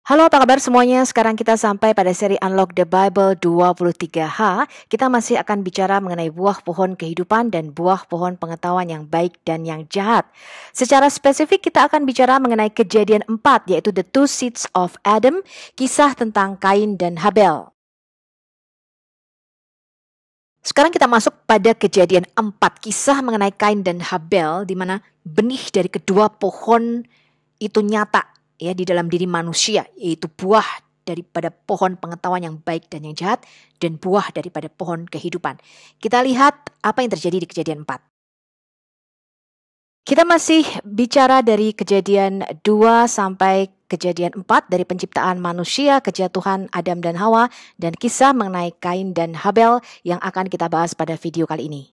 Halo, apa kabar semuanya? Sekarang kita sampai pada seri Unlock the Bible 23H. Kita masih akan bicara mengenai buah pohon kehidupan dan buah pohon pengetahuan yang baik dan yang jahat. Secara spesifik kita akan bicara mengenai Kejadian 4, yaitu The Two Seeds of Adam, kisah tentang Kain dan Habel. Sekarang kita masuk pada Kejadian 4, kisah mengenai Kain dan Habel, di mana benih dari kedua pohon itu nyata ya di dalam diri manusia, yaitu buah daripada pohon pengetahuan yang baik dan yang jahat dan buah daripada pohon kehidupan. Kita lihat apa yang terjadi di Kejadian 4. Kita masih bicara dari Kejadian 2 sampai Kejadian 4, dari penciptaan manusia, kejatuhan Adam dan Hawa, dan kisah mengenai Kain dan Habel yang akan kita bahas pada video kali ini.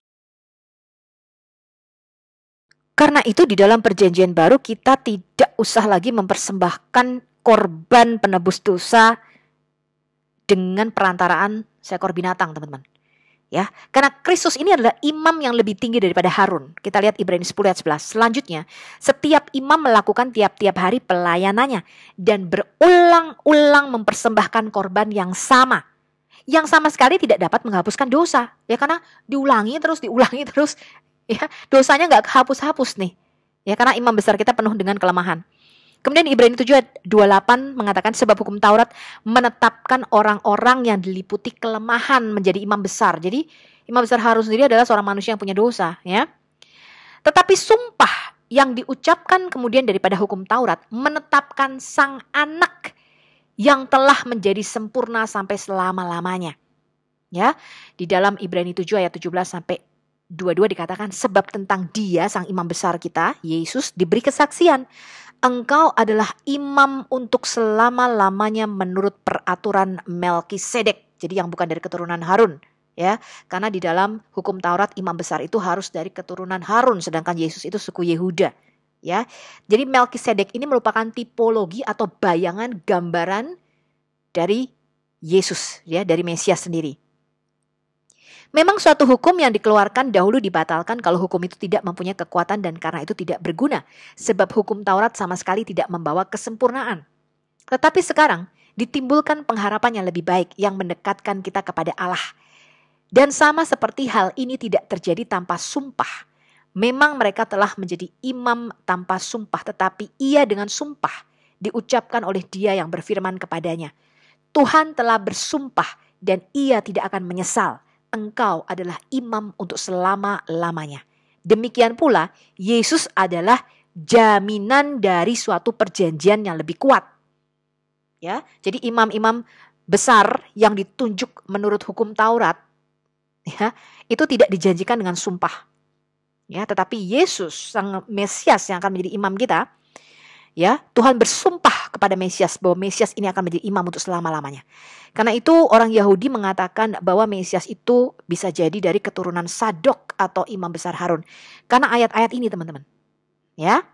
Karena itu di dalam perjanjian baru kita tidak usah lagi mempersembahkan korban penebus dosa dengan perantaraan seekor binatang, teman-teman. Ya, karena Kristus ini adalah imam yang lebih tinggi daripada Harun. Kita lihat Ibrani 10 ayat 11. Selanjutnya, setiap imam melakukan tiap-tiap hari pelayanannya dan berulang-ulang mempersembahkan korban yang sama sekali tidak dapat menghapuskan dosa. Ya, karena diulangi terus. Ya, dosanya nggak kehapus-hapus nih. Ya, karena imam besar kita penuh dengan kelemahan. Kemudian Ibrani 7 ayat 28 mengatakan sebab hukum Taurat menetapkan orang-orang yang diliputi kelemahan menjadi imam besar. Jadi imam besar Harun sendiri adalah seorang manusia yang punya dosa, ya. Tetapi sumpah yang diucapkan kemudian daripada hukum Taurat menetapkan sang anak yang telah menjadi sempurna sampai selama-lamanya. Ya, di dalam Ibrani 7 ayat 17 sampai 22 dikatakan sebab tentang dia sang imam besar kita Yesus diberi kesaksian, engkau adalah imam untuk selama-lamanya menurut peraturan Melkisedek. Jadi yang bukan dari keturunan Harun, ya. Karena di dalam hukum Taurat imam besar itu harus dari keturunan Harun, sedangkan Yesus itu suku Yehuda, ya. Jadi Melkisedek ini merupakan tipologi atau bayangan gambaran dari Yesus, ya, dari Mesias sendiri. Memang suatu hukum yang dikeluarkan dahulu dibatalkan kalau hukum itu tidak mempunyai kekuatan dan karena itu tidak berguna. Sebab hukum Taurat sama sekali tidak membawa kesempurnaan. Tetapi sekarang ditimbulkan pengharapan yang lebih baik yang mendekatkan kita kepada Allah. Dan sama seperti hal ini tidak terjadi tanpa sumpah. Memang mereka telah menjadi imam tanpa sumpah, tetapi ia dengan sumpah diucapkan oleh dia yang berfirman kepadanya. Tuhan telah bersumpah dan ia tidak akan menyesal. Engkau adalah imam untuk selama-lamanya. Demikian pula, Yesus adalah jaminan dari suatu perjanjian yang lebih kuat. Ya, jadi imam-imam besar yang ditunjuk menurut hukum Taurat, ya, itu tidak dijanjikan dengan sumpah. Ya, tetapi Yesus, sang Mesias yang akan menjadi imam kita, ya, Tuhan bersumpah kepada Mesias bahwa Mesias ini akan menjadi imam untuk selama-lamanya. Karena itu orang Yahudi mengatakan bahwa Mesias itu bisa jadi dari keturunan Sadok atau imam besar Harun. Karena ayat-ayat ini, teman-teman. Ya.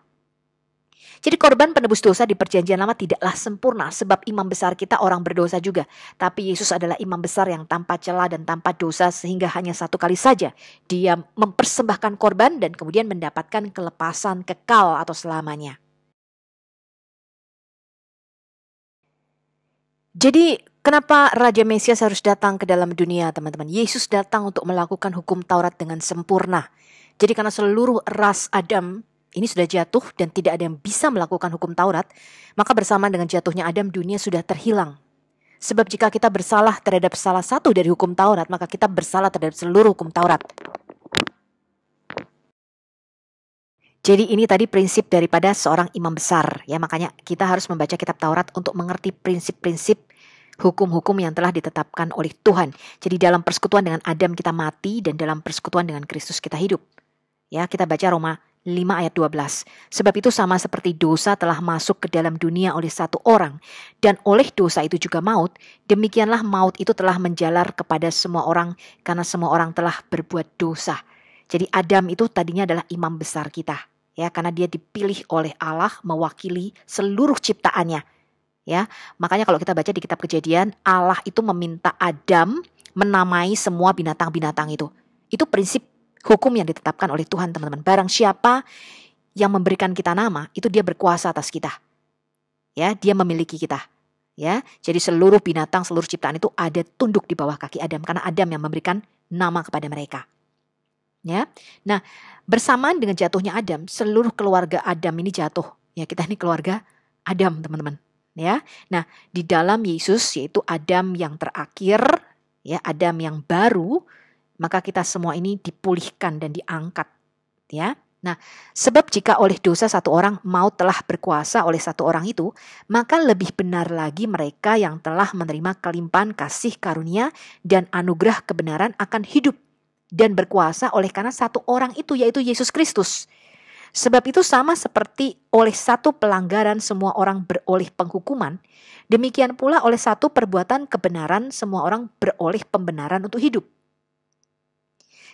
Jadi korban penebus dosa di perjanjian lama tidaklah sempurna sebab imam besar kita orang berdosa juga. Tapi Yesus adalah imam besar yang tanpa celah dan tanpa dosa sehingga hanya satu kali saja dia mempersembahkan korban dan kemudian mendapatkan kelepasan kekal atau selamanya. Jadi kenapa Raja Mesias harus datang ke dalam dunia, teman-teman? Yesus datang untuk melakukan hukum Taurat dengan sempurna. Jadi karena seluruh ras Adam ini sudah jatuh dan tidak ada yang bisa melakukan hukum Taurat, maka bersamaan dengan jatuhnya Adam dunia sudah terhilang. Sebab jika kita bersalah terhadap salah satu dari hukum Taurat, maka kita bersalah terhadap seluruh hukum Taurat. Jadi ini tadi prinsip daripada seorang imam besar, ya, makanya kita harus membaca kitab Taurat untuk mengerti prinsip-prinsip hukum-hukum yang telah ditetapkan oleh Tuhan. Jadi dalam persekutuan dengan Adam kita mati dan dalam persekutuan dengan Kristus kita hidup. Ya, kita baca Roma 5 ayat 12. Sebab itu sama seperti dosa telah masuk ke dalam dunia oleh satu orang dan oleh dosa itu juga maut, demikianlah maut itu telah menjalar kepada semua orang karena semua orang telah berbuat dosa. Jadi Adam itu tadinya adalah imam besar kita, ya, karena dia dipilih oleh Allah mewakili seluruh ciptaannya. Ya, makanya kalau kita baca di kitab Kejadian, Allah itu meminta Adam menamai semua binatang-binatang itu. Itu prinsip hukum yang ditetapkan oleh Tuhan, teman-teman. Barang siapa yang memberikan kita nama, itu dia berkuasa atas kita. Ya, dia memiliki kita. Ya, jadi seluruh binatang, seluruh ciptaan itu ada tunduk di bawah kaki Adam karena Adam yang memberikan nama kepada mereka. Ya. Nah, bersamaan dengan jatuhnya Adam, seluruh keluarga Adam ini jatuh. Ya, kita ini keluarga Adam, teman-teman. Ya. Nah, di dalam Yesus yaitu Adam yang terakhir, ya, Adam yang baru, maka kita semua ini dipulihkan dan diangkat, ya. Nah, sebab jika oleh dosa satu orang maut telah berkuasa oleh satu orang itu, maka lebih benar lagi mereka yang telah menerima kelimpahan kasih karunia dan anugerah kebenaran akan hidup dan berkuasa oleh karena satu orang itu, yaitu Yesus Kristus. Sebab itu sama seperti oleh satu pelanggaran semua orang beroleh penghukuman, demikian pula oleh satu perbuatan kebenaran semua orang beroleh pembenaran untuk hidup.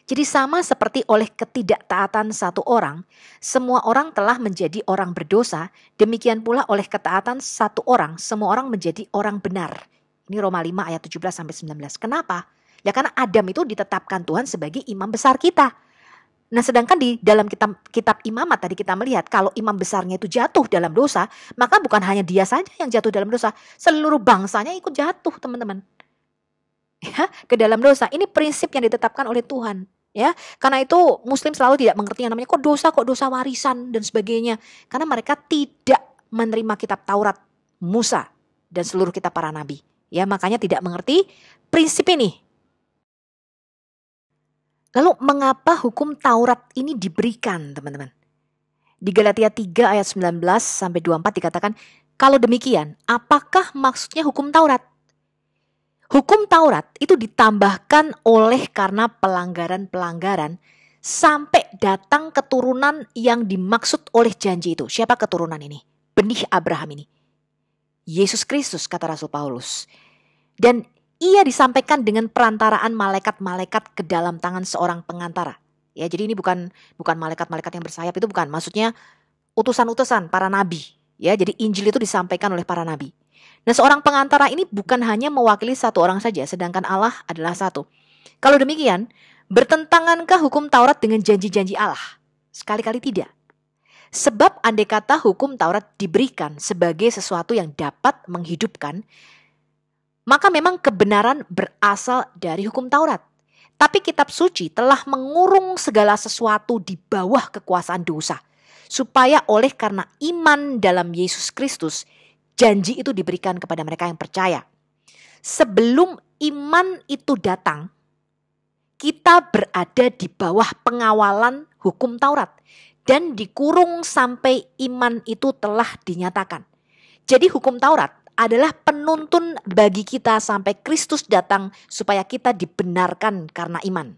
Jadi sama seperti oleh ketidaktaatan satu orang, semua orang telah menjadi orang berdosa, demikian pula oleh ketaatan satu orang, semua orang menjadi orang benar. Ini Roma 5 ayat 17-19. Kenapa? Ya karena Adam itu ditetapkan Tuhan sebagai imam besar kita. Nah sedangkan di dalam kitab imamat tadi kita melihat kalau imam besarnya itu jatuh dalam dosa, maka bukan hanya dia saja yang jatuh dalam dosa, seluruh bangsanya ikut jatuh, teman-teman. Ya, ke dalam dosa. Ini prinsip yang ditetapkan oleh Tuhan. Ya, karena itu Muslim selalu tidak mengerti yang namanya kok dosa warisan dan sebagainya. Karena mereka tidak menerima kitab Taurat Musa dan seluruh kitab para nabi. Ya, makanya tidak mengerti prinsip ini. Lalu mengapa hukum Taurat ini diberikan, teman-teman? Di Galatia 3 ayat 19-24 dikatakan, kalau demikian, apakah maksudnya hukum Taurat? Hukum Taurat itu ditambahkan oleh karena pelanggaran-pelanggaran sampai datang keturunan yang dimaksud oleh janji itu. Siapa keturunan ini? Benih Abraham ini. Yesus Kristus, kata Rasul Paulus. Dan ia disampaikan dengan perantaraan malaikat-malaikat ke dalam tangan seorang pengantara. Ya, jadi ini bukan malaikat-malaikat yang bersayap, itu bukan. Maksudnya utusan-utusan para nabi. Ya, jadi Injil itu disampaikan oleh para nabi. Nah, seorang pengantara ini bukan hanya mewakili satu orang saja, sedangkan Allah adalah satu. Kalau demikian, bertentangankah hukum Taurat dengan janji-janji Allah? Sekali-kali tidak. Sebab andai kata hukum Taurat diberikan sebagai sesuatu yang dapat menghidupkan, maka memang kebenaran berasal dari hukum Taurat. Tapi kitab suci telah mengurung segala sesuatu di bawah kekuasaan dosa, supaya oleh karena iman dalam Yesus Kristus, janji itu diberikan kepada mereka yang percaya. Sebelum iman itu datang, kita berada di bawah pengawalan hukum Taurat dan dikurung sampai iman itu telah dinyatakan. Jadi hukum Taurat adalah penuntun bagi kita sampai Kristus datang supaya kita dibenarkan karena iman.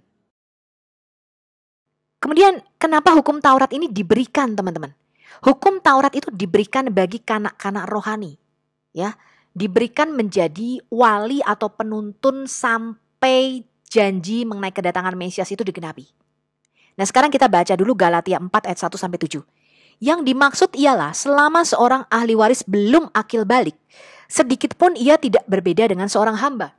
Kemudian kenapa hukum Taurat ini diberikan, teman-teman? Hukum Taurat itu diberikan bagi kanak-kanak rohani, ya, diberikan menjadi wali atau penuntun sampai janji mengenai kedatangan Mesias itu digenapi. Nah, sekarang kita baca dulu Galatia 4 ayat 1-7. Yang dimaksud ialah selama seorang ahli waris belum akil balik, sedikit pun ia tidak berbeda dengan seorang hamba.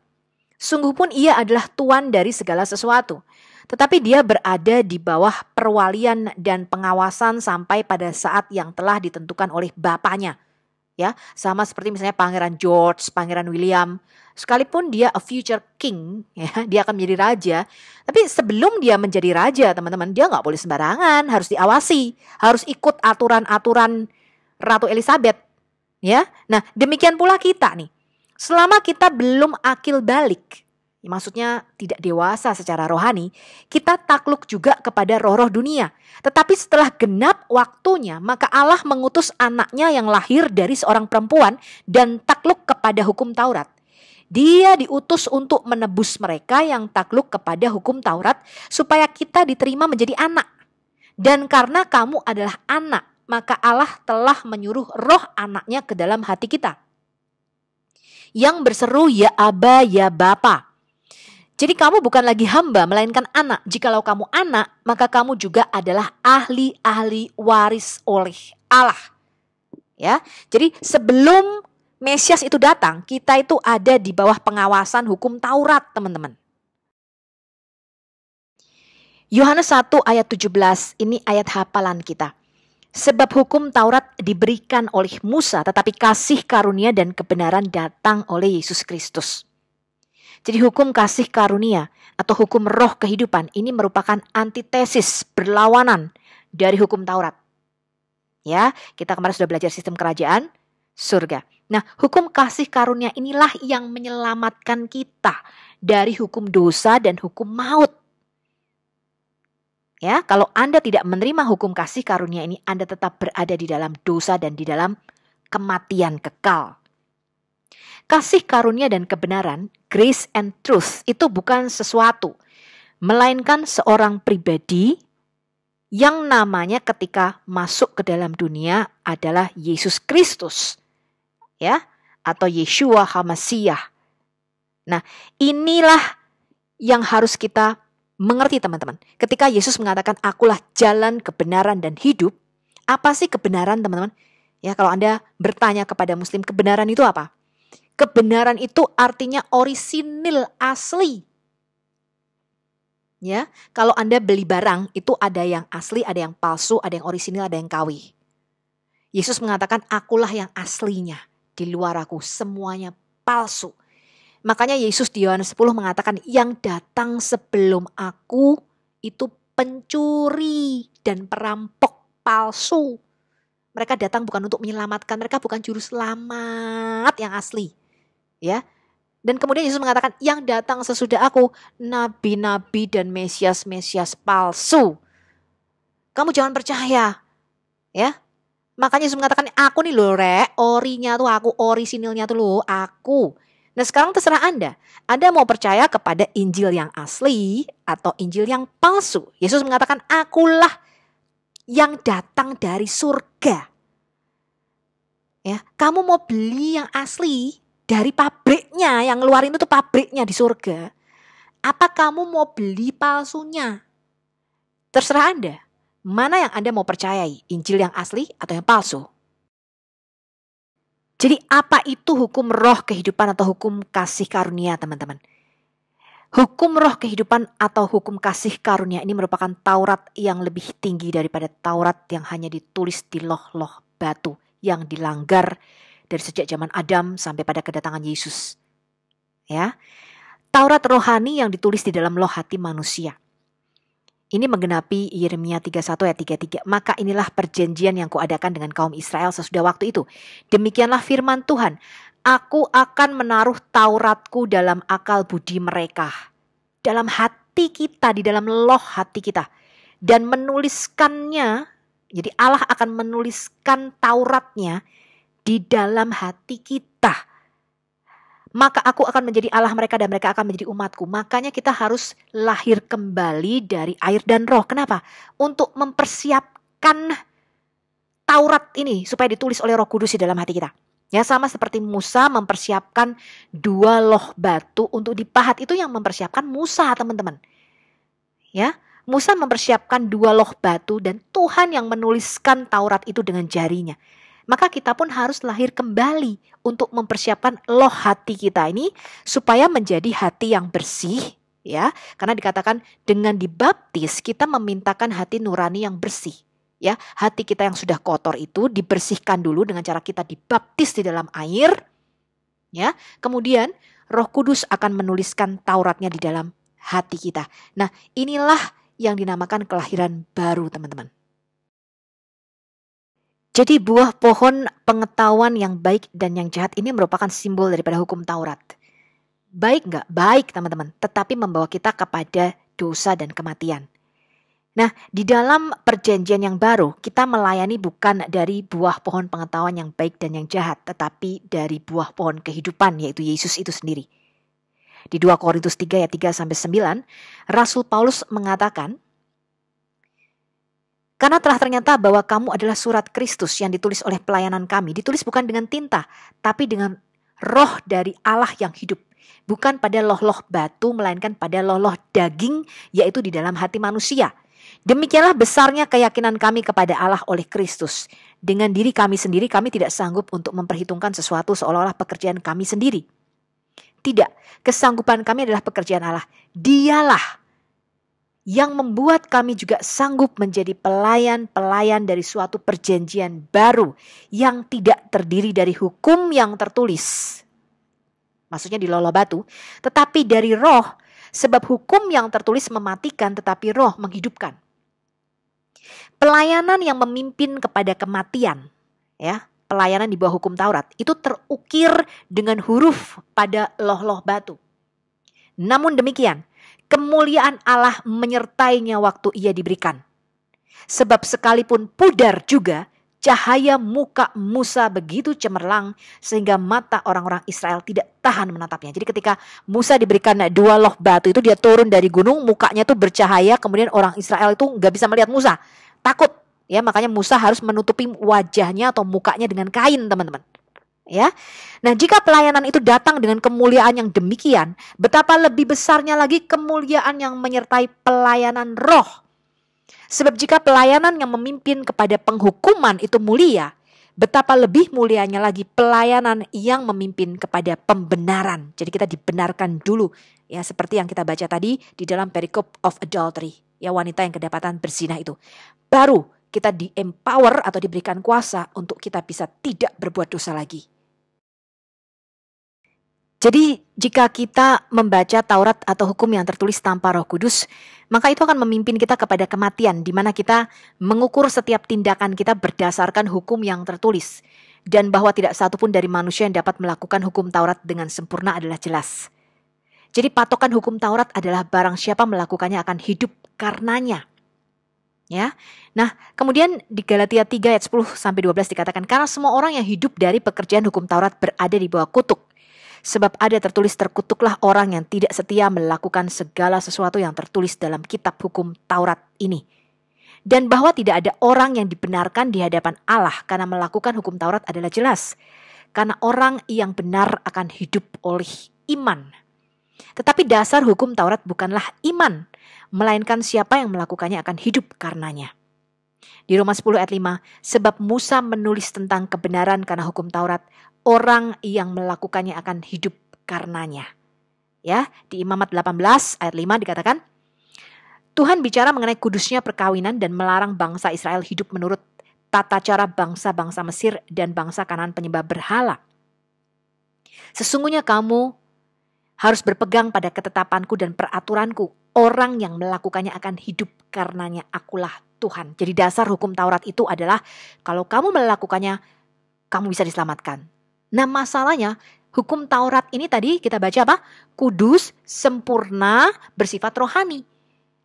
Sungguh pun ia adalah tuan dari segala sesuatu. Tetapi dia berada di bawah perwalian dan pengawasan sampai pada saat yang telah ditentukan oleh bapaknya. Ya, sama seperti misalnya Pangeran George, Pangeran William. Sekalipun dia a future king, ya, dia akan menjadi raja. Tapi sebelum dia menjadi raja, teman-teman, dia nggak boleh sembarangan, harus diawasi, harus ikut aturan-aturan Ratu Elizabeth. Ya, nah demikian pula kita nih. Selama kita belum akil balik, maksudnya tidak dewasa secara rohani, kita takluk juga kepada roh-roh dunia. Tetapi setelah genap waktunya, maka Allah mengutus anaknya yang lahir dari seorang perempuan dan takluk kepada hukum Taurat. Dia diutus untuk menebus mereka yang takluk kepada hukum Taurat supaya kita diterima menjadi anak. Dan karena kamu adalah anak, maka Allah telah menyuruh roh anaknya ke dalam hati kita, yang berseru ya Aba, ya Bapa. Jadi kamu bukan lagi hamba melainkan anak. Jikalau kamu anak, maka kamu juga adalah ahli-ahli waris oleh Allah. Ya. Jadi sebelum Mesias itu datang, kita itu ada di bawah pengawasan hukum Taurat, teman-teman. Yohanes 1 ayat 17, ini ayat hafalan kita. Sebab hukum Taurat diberikan oleh Musa, tetapi kasih karunia dan kebenaran datang oleh Yesus Kristus. Jadi hukum kasih karunia atau hukum roh kehidupan ini merupakan antitesis, berlawanan dari hukum Taurat. Ya, kita kemarin sudah belajar sistem kerajaan surga. Nah, hukum kasih karunia inilah yang menyelamatkan kita dari hukum dosa dan hukum maut. Ya, kalau Anda tidak menerima hukum kasih karunia ini, Anda tetap berada di dalam dosa dan di dalam kematian kekal. Kasih karunia dan kebenaran, grace and truth, itu bukan sesuatu, melainkan seorang pribadi yang namanya ketika masuk ke dalam dunia adalah Yesus Kristus, ya, atau Yeshua HaMashiach. Nah, inilah yang harus kita mengerti, teman-teman. Ketika Yesus mengatakan akulah jalan, kebenaran, dan hidup, apa sih kebenaran, teman-teman? Ya, kalau Anda bertanya kepada Muslim, kebenaran itu apa? Kebenaran itu artinya orisinil, asli. Ya, kalau Anda beli barang itu ada yang asli, ada yang palsu, ada yang orisinil, ada yang KW. Yesus mengatakan akulah yang aslinya, di luar aku semuanya palsu. Makanya Yesus di Yohanes 10 mengatakan yang datang sebelum aku itu pencuri dan perampok palsu. Mereka datang bukan untuk menyelamatkan, mereka bukan juru selamat yang asli. Ya. Dan kemudian Yesus mengatakan yang datang sesudah aku nabi-nabi dan mesias-mesias palsu. Kamu jangan percaya. Ya. Makanya Yesus mengatakan aku nih loh rek, orinya tuh aku, orisinilnya tuh loh aku. Nah sekarang terserah Anda. Anda mau percaya kepada Injil yang asli atau Injil yang palsu. Yesus mengatakan akulah yang datang dari surga. Ya, kamu mau beli yang asli dari pabriknya, yang ngeluarin itu tuh pabriknya di surga. Apa kamu mau beli palsunya? Terserah Anda. Mana yang Anda mau percayai? Injil yang asli atau yang palsu? Jadi apa itu hukum roh kehidupan atau hukum kasih karunia, teman-teman? Hukum roh kehidupan atau hukum kasih karunia ini merupakan Taurat yang lebih tinggi daripada Taurat yang hanya ditulis di loh-loh batu yang dilanggar dari sejak zaman Adam sampai pada kedatangan Yesus. Ya. Taurat rohani yang ditulis di dalam loh hati manusia. Ini menggenapi Yeremia 31 ayat 33. Maka inilah perjanjian yang kuadakan dengan kaum Israel sesudah waktu itu. Demikianlah firman Tuhan. Aku akan menaruh Tauratku dalam akal budi mereka. Dalam hati kita, di dalam loh hati kita. Dan menuliskannya, jadi Allah akan menuliskan Tauratnya di dalam hati kita. Maka aku akan menjadi Allah mereka dan mereka akan menjadi umatku. Makanya kita harus lahir kembali dari air dan roh. Kenapa? Untuk mempersiapkan Taurat ini supaya ditulis oleh Roh Kudus di dalam hati kita. Ya, sama seperti Musa mempersiapkan 2 loh batu untuk dipahat. Itu yang mempersiapkan Musa, teman-teman. Ya, Musa mempersiapkan 2 loh batu dan Tuhan yang menuliskan Taurat itu dengan jarinya. Maka kita pun harus lahir kembali untuk mempersiapkan loh hati kita ini supaya menjadi hati yang bersih, ya. Karena dikatakan dengan dibaptis kita memintakan hati nurani yang bersih, ya. Hati kita yang sudah kotor itu dibersihkan dulu dengan cara kita dibaptis di dalam air, ya. Kemudian Roh Kudus akan menuliskan Tauratnya di dalam hati kita. Nah, inilah yang dinamakan kelahiran baru, teman-teman. Jadi buah pohon pengetahuan yang baik dan yang jahat ini merupakan simbol daripada hukum Taurat. Baik enggak? Baik, teman-teman. Tetapi membawa kita kepada dosa dan kematian. Nah, di dalam perjanjian yang baru, kita melayani bukan dari buah pohon pengetahuan yang baik dan yang jahat, tetapi dari buah pohon kehidupan, yaitu Yesus itu sendiri. Di 2 Korintus 3 ayat 3-9, Rasul Paulus mengatakan, karena telah ternyata bahwa kamu adalah surat Kristus yang ditulis oleh pelayanan kami. Ditulis bukan dengan tinta, tapi dengan roh dari Allah yang hidup. Bukan pada loh-loh batu, melainkan pada loh-loh daging, yaitu di dalam hati manusia. Demikianlah besarnya keyakinan kami kepada Allah oleh Kristus. Dengan diri kami sendiri, kami tidak sanggup untuk memperhitungkan sesuatu seolah-olah pekerjaan kami sendiri. Tidak, kesanggupan kami adalah pekerjaan Allah. Dialah yang membuat kami juga sanggup menjadi pelayan-pelayan dari suatu perjanjian baru yang tidak terdiri dari hukum yang tertulis. Maksudnya di lolo batu, tetapi dari roh, sebab hukum yang tertulis mematikan tetapi roh menghidupkan. Pelayanan yang memimpin kepada kematian, ya, pelayanan di bawah hukum Taurat, itu terukir dengan huruf pada loh-loh batu. Namun demikian, kemuliaan Allah menyertainya waktu ia diberikan. Sebab sekalipun pudar juga, cahaya muka Musa begitu cemerlang sehingga mata orang-orang Israel tidak tahan menatapnya. Jadi ketika Musa diberikan 2 loh batu itu, dia turun dari gunung, mukanya tuh bercahaya, kemudian orang Israel itu nggak bisa melihat Musa. Takut, ya, makanya Musa harus menutupi wajahnya atau mukanya dengan kain, teman-teman. Ya. Nah, jika pelayanan itu datang dengan kemuliaan yang demikian, betapa lebih besarnya lagi kemuliaan yang menyertai pelayanan roh. Sebab jika pelayanan yang memimpin kepada penghukuman itu mulia, betapa lebih mulianya lagi pelayanan yang memimpin kepada pembenaran. Jadi kita dibenarkan dulu, ya, seperti yang kita baca tadi di dalam perikop of adultery, ya, wanita yang kedapatan berzina itu. Baru kita di-empower atau diberikan kuasa untuk kita bisa tidak berbuat dosa lagi. Jadi jika kita membaca Taurat atau hukum yang tertulis tanpa Roh Kudus, maka itu akan memimpin kita kepada kematian, di mana kita mengukur setiap tindakan kita berdasarkan hukum yang tertulis. Dan bahwa tidak satu pun dari manusia yang dapat melakukan hukum Taurat dengan sempurna adalah jelas. Jadi patokan hukum Taurat adalah barang siapa melakukannya akan hidup karenanya. Ya. Nah, kemudian di Galatia 3 ayat 10-12 dikatakan, karena semua orang yang hidup dari pekerjaan hukum Taurat berada di bawah kutuk. Sebab ada tertulis, terkutuklah orang yang tidak setia melakukan segala sesuatu yang tertulis dalam kitab hukum Taurat ini. Dan bahwa tidak ada orang yang dibenarkan di hadapan Allah karena melakukan hukum Taurat adalah jelas. Karena orang yang benar akan hidup oleh iman. Tetapi dasar hukum Taurat bukanlah iman, melainkan siapa yang melakukannya akan hidup karenanya. Di Roma 10 ayat 5, sebab Musa menulis tentang kebenaran karena hukum Taurat, orang yang melakukannya akan hidup karenanya. Ya, di Imamat 18 ayat 5 dikatakan, Tuhan bicara mengenai kudusnya perkawinan dan melarang bangsa Israel hidup menurut tata cara bangsa-bangsa Mesir dan bangsa Kanaan penyembah berhala. Sesungguhnya kamu harus berpegang pada ketetapanku dan peraturanku. Orang yang melakukannya akan hidup karenanya, akulah Tuhan. Jadi dasar hukum Taurat itu adalah kalau kamu melakukannya, kamu bisa diselamatkan. Nah, masalahnya hukum Taurat ini tadi kita baca apa? Kudus, sempurna, bersifat rohani.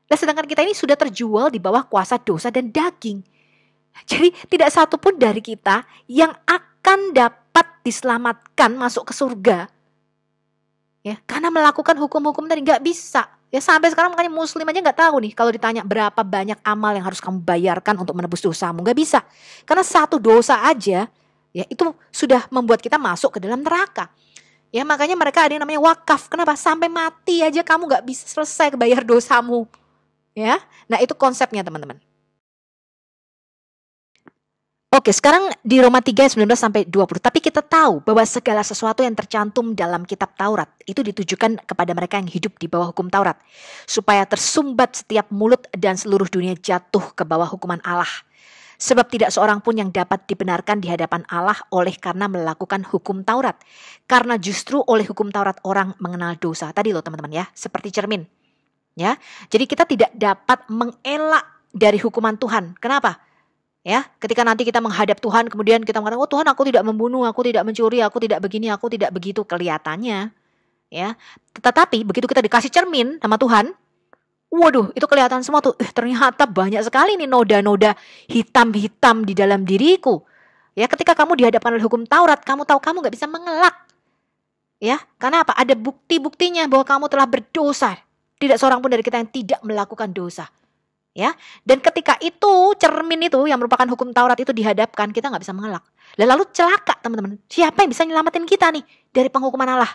Nah, sedangkan kita ini sudah terjual di bawah kuasa dosa dan daging. Jadi tidak satu pun dari kita yang akan dapat diselamatkan masuk ke surga. Ya, karena melakukan hukum-hukum tadi nggak bisa. Ya, sampai sekarang makanya Muslim aja nggak tahu nih kalau ditanya berapa banyak amal yang harus kamu bayarkan untuk menebus dosamu, nggak bisa. Karena satu dosa aja, ya itu sudah membuat kita masuk ke dalam neraka. Ya, makanya mereka ada yang namanya wakaf. Kenapa? Sampai mati aja kamu nggak bisa selesai bayar dosamu. Ya, nah itu konsepnya teman-teman. Oke, sekarang di Roma 3 19-20. Tapi kita tahu bahwa segala sesuatu yang tercantum dalam kitab Taurat itu ditujukan kepada mereka yang hidup di bawah hukum Taurat, supaya tersumbat setiap mulut dan seluruh dunia jatuh ke bawah hukuman Allah. Sebab tidak seorang pun yang dapat dibenarkan di hadapan Allah oleh karena melakukan hukum Taurat. Karena justru oleh hukum Taurat orang mengenal dosa. Tadi loh teman-teman ya, seperti cermin. Ya, jadi kita tidak dapat mengelak dari hukuman Tuhan. Kenapa? Ya, ketika nanti kita menghadap Tuhan, kemudian kita mengatakan, oh Tuhan, aku tidak membunuh, aku tidak mencuri, aku tidak begini, aku tidak begitu, kelihatannya. Ya, tetapi begitu kita dikasih cermin sama Tuhan, waduh, itu kelihatan semua tuh. Ternyata banyak sekali nih noda-noda hitam-hitam di dalam diriku. Ya, ketika kamu dihadapkan oleh hukum Taurat, kamu tahu kamu nggak bisa mengelak. Ya, karena apa? Ada bukti-buktinya bahwa kamu telah berdosa. Tidak seorang pun dari kita yang tidak melakukan dosa. Ya, dan ketika itu cermin itu yang merupakan hukum Taurat itu dihadapkan, kita nggak bisa mengelak. Lalu celaka teman-teman. Siapa yang bisa nyelamatin kita nih dari penghukuman Allah?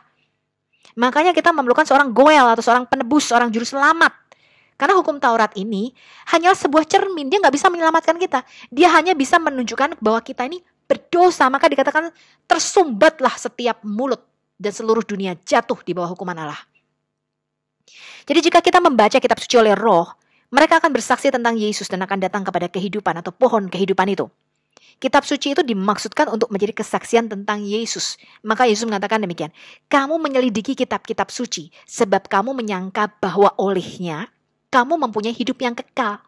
Makanya kita memerlukan seorang goel atau seorang penebus, seorang juru selamat. Karena hukum Taurat ini hanyalah sebuah cermin, dia nggak bisa menyelamatkan kita. Dia hanya bisa menunjukkan bahwa kita ini berdosa, maka dikatakan tersumbatlah setiap mulut dan seluruh dunia jatuh di bawah hukuman Allah. Jadi jika kita membaca kitab suci oleh roh, Mereka akan bersaksi tentang Yesus dan akan datang kepada kehidupan atau pohon kehidupan itu. Kitab suci itu dimaksudkan untuk menjadi kesaksian tentang Yesus. Maka Yesus mengatakan demikian, kamu menyelidiki kitab-kitab suci, sebab kamu menyangka bahwa olehnya kamu mempunyai hidup yang kekal.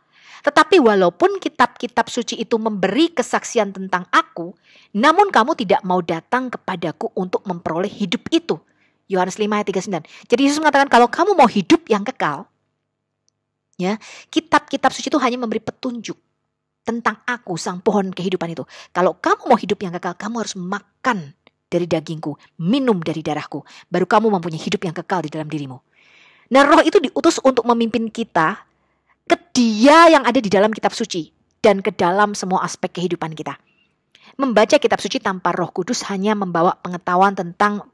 Tetapi walaupun kitab-kitab suci itu memberi kesaksian tentang aku, namun kamu tidak mau datang kepadaku untuk memperoleh hidup itu. Yohanes 5 ayat 39. Jadi Yesus mengatakan kalau kamu mau hidup yang kekal, ya, kitab-kitab suci itu hanya memberi petunjuk tentang aku, sang pohon kehidupan itu. Kalau kamu mau hidup yang kekal, kamu harus makan dari dagingku, minum dari darahku. Baru kamu mempunyai hidup yang kekal di dalam dirimu. Nah, roh itu diutus untuk memimpin kita ke Dia yang ada di dalam kitab suci dan ke dalam semua aspek kehidupan kita. Membaca kitab suci tanpa Roh Kudus hanya membawa pengetahuan tentang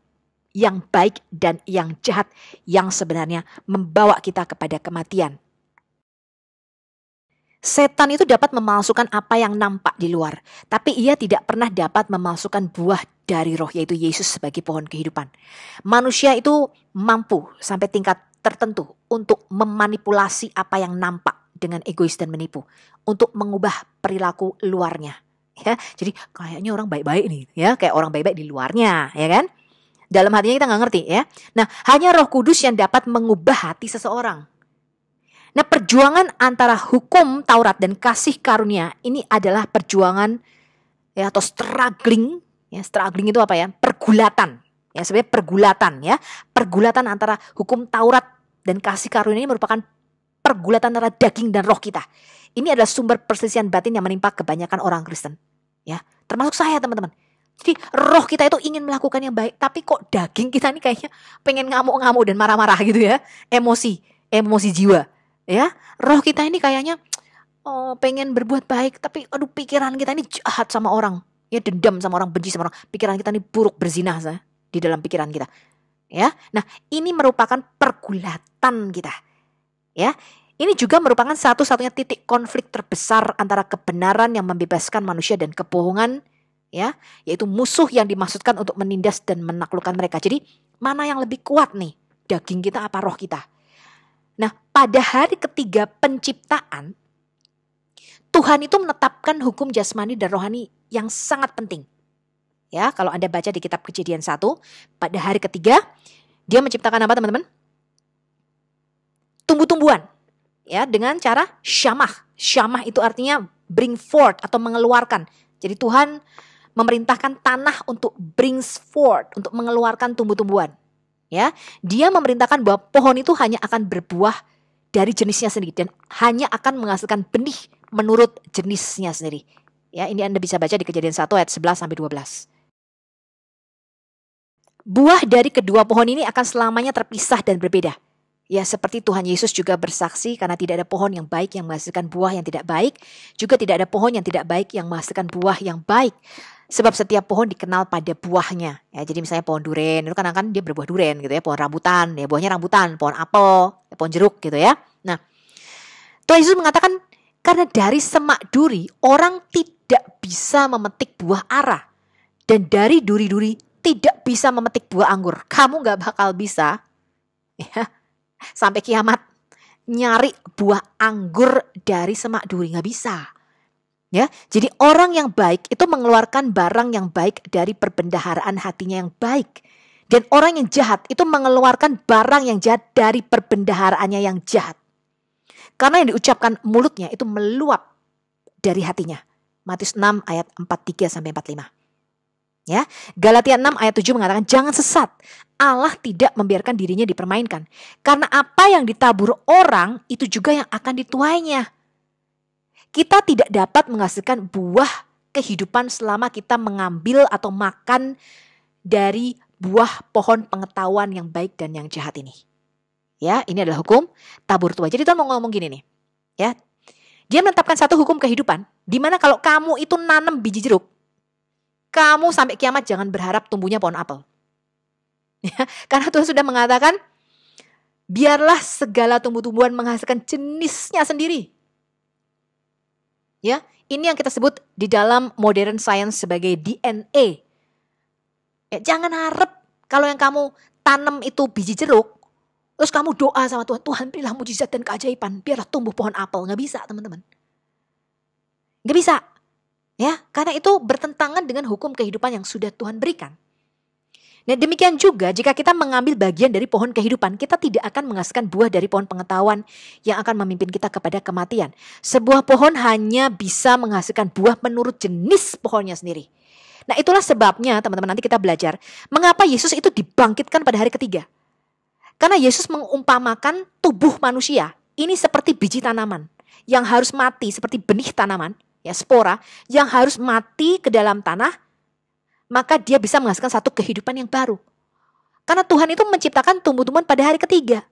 yang baik dan yang jahat yang sebenarnya membawa kita kepada kematian. Setan itu dapat memalsukan apa yang nampak di luar, tapi ia tidak pernah dapat memalsukan buah dari roh, yaitu Yesus sebagai pohon kehidupan. Manusia itu mampu sampai tingkat tertentu untuk memanipulasi apa yang nampak dengan egois dan menipu, untuk mengubah perilaku luarnya. Ya, jadi kayaknya orang baik-baik nih, ya, kayak orang baik-baik di luarnya, ya kan? Dalam hatinya kita nggak ngerti, ya. Nah, hanya Roh Kudus yang dapat mengubah hati seseorang. Nah, perjuangan antara hukum Taurat dan kasih karunia ini adalah perjuangan, ya, atau struggling. Ya, struggling itu apa ya? Pergulatan. Ya, sebenarnya pergulatan, ya. Pergulatan antara hukum Taurat dan kasih karunia ini merupakan pergulatan antara daging dan roh kita. Ini adalah sumber perselisihan batin yang menimpa kebanyakan orang Kristen. Ya, termasuk saya, teman-teman. Jadi roh kita itu ingin melakukan yang baik, tapi kok daging kita ini kayaknya pengen ngamuk-ngamuk dan marah-marah gitu, ya. Emosi jiwa. Ya, roh kita ini kayaknya pengen berbuat baik, tapi aduh pikiran kita ini jahat sama orang, ya, dendam sama orang, benci sama orang, pikiran kita ini buruk, berzinah di dalam pikiran kita, ya. Nah, ini merupakan pergulatan kita, ya. Ini juga merupakan satu-satunya titik konflik terbesar antara kebenaran yang membebaskan manusia dan kebohongan, ya, yaitu musuh yang dimaksudkan untuk menindas dan menaklukkan mereka. Jadi mana yang lebih kuat nih, daging kita apa roh kita? Nah, pada hari ketiga penciptaan, Tuhan itu menetapkan hukum jasmani dan rohani yang sangat penting. Ya, kalau Anda baca di kitab Kejadian 1, pada hari ketiga, Dia menciptakan apa, teman-teman? Tumbuh-tumbuhan. Ya, dengan cara syamah. Syamah itu artinya bring forth atau mengeluarkan. Jadi Tuhan memerintahkan tanah untuk brings forth, untuk mengeluarkan tumbuh-tumbuhan. Ya, Dia memerintahkan bahwa pohon itu hanya akan berbuah dari jenisnya sendiri dan hanya akan menghasilkan benih menurut jenisnya sendiri. Ya, ini Anda bisa baca di Kejadian 1 ayat 11 sampai 12. Buah dari kedua pohon ini akan selamanya terpisah dan berbeda. Ya, seperti Tuhan Yesus juga bersaksi, karena tidak ada pohon yang baik yang menghasilkan buah yang tidak baik, juga tidak ada pohon yang tidak baik yang menghasilkan buah yang baik. Sebab setiap pohon dikenal pada buahnya. Ya, jadi misalnya pohon duren itu kan dia berbuah duren gitu, ya. Pohon rambutan, ya buahnya rambutan. Pohon apel, ya, pohon jeruk gitu, ya. Nah, Tuhan Yesus mengatakan karena dari semak duri orang tidak bisa memetik buah ara, dan dari duri-duri tidak bisa memetik buah anggur. Kamu gak bakal bisa, ya, sampai kiamat nyari buah anggur dari semak duri, gak bisa. Ya, jadi orang yang baik itu mengeluarkan barang yang baik dari perbendaharaan hatinya yang baik. Dan orang yang jahat itu mengeluarkan barang yang jahat dari perbendaharaannya yang jahat. Karena yang diucapkan mulutnya itu meluap dari hatinya. Matius 6 ayat 43 sampai 45. Ya, Galatia 6 ayat 7 mengatakan jangan sesat. Allah tidak membiarkan dirinya dipermainkan. Karena apa yang ditabur orang itu juga yang akan dituainya. Kita tidak dapat menghasilkan buah kehidupan selama kita mengambil atau makan dari buah pohon pengetahuan yang baik dan yang jahat ini. Ya, ini adalah hukum tabur tuai. Jadi Tuhan mau ngomong gini nih. Ya, Dia menetapkan satu hukum kehidupan, di mana kalau kamu itu nanam biji jeruk, kamu sampai kiamat jangan berharap tumbuhnya pohon apel. Ya, karena Tuhan sudah mengatakan, biarlah segala tumbuh-tumbuhan menghasilkan jenisnya sendiri. Ya, ini yang kita sebut di dalam modern science sebagai DNA. Ya, jangan harap kalau yang kamu tanam itu biji jeruk, Terus kamu doa sama Tuhan, Tuhan berilah mujizat dan keajaiban, biarlah tumbuh pohon apel. Nggak bisa teman-teman. Nggak bisa. Ya, karena itu bertentangan dengan hukum kehidupan yang sudah Tuhan berikan. Nah, demikian juga jika kita mengambil bagian dari pohon kehidupan, kita tidak akan menghasilkan buah dari pohon pengetahuan yang akan memimpin kita kepada kematian. Sebuah pohon hanya bisa menghasilkan buah menurut jenis pohonnya sendiri. Nah, itulah sebabnya teman-teman nanti kita belajar mengapa Yesus itu dibangkitkan pada hari ketiga. Karena Yesus mengumpamakan tubuh manusia ini seperti biji tanaman yang harus mati, seperti benih tanaman, ya spora, yang harus mati ke dalam tanah, maka dia bisa menghasilkan satu kehidupan yang baru. Karena Tuhan itu menciptakan tumbuh-tumbuhan pada hari ketiga.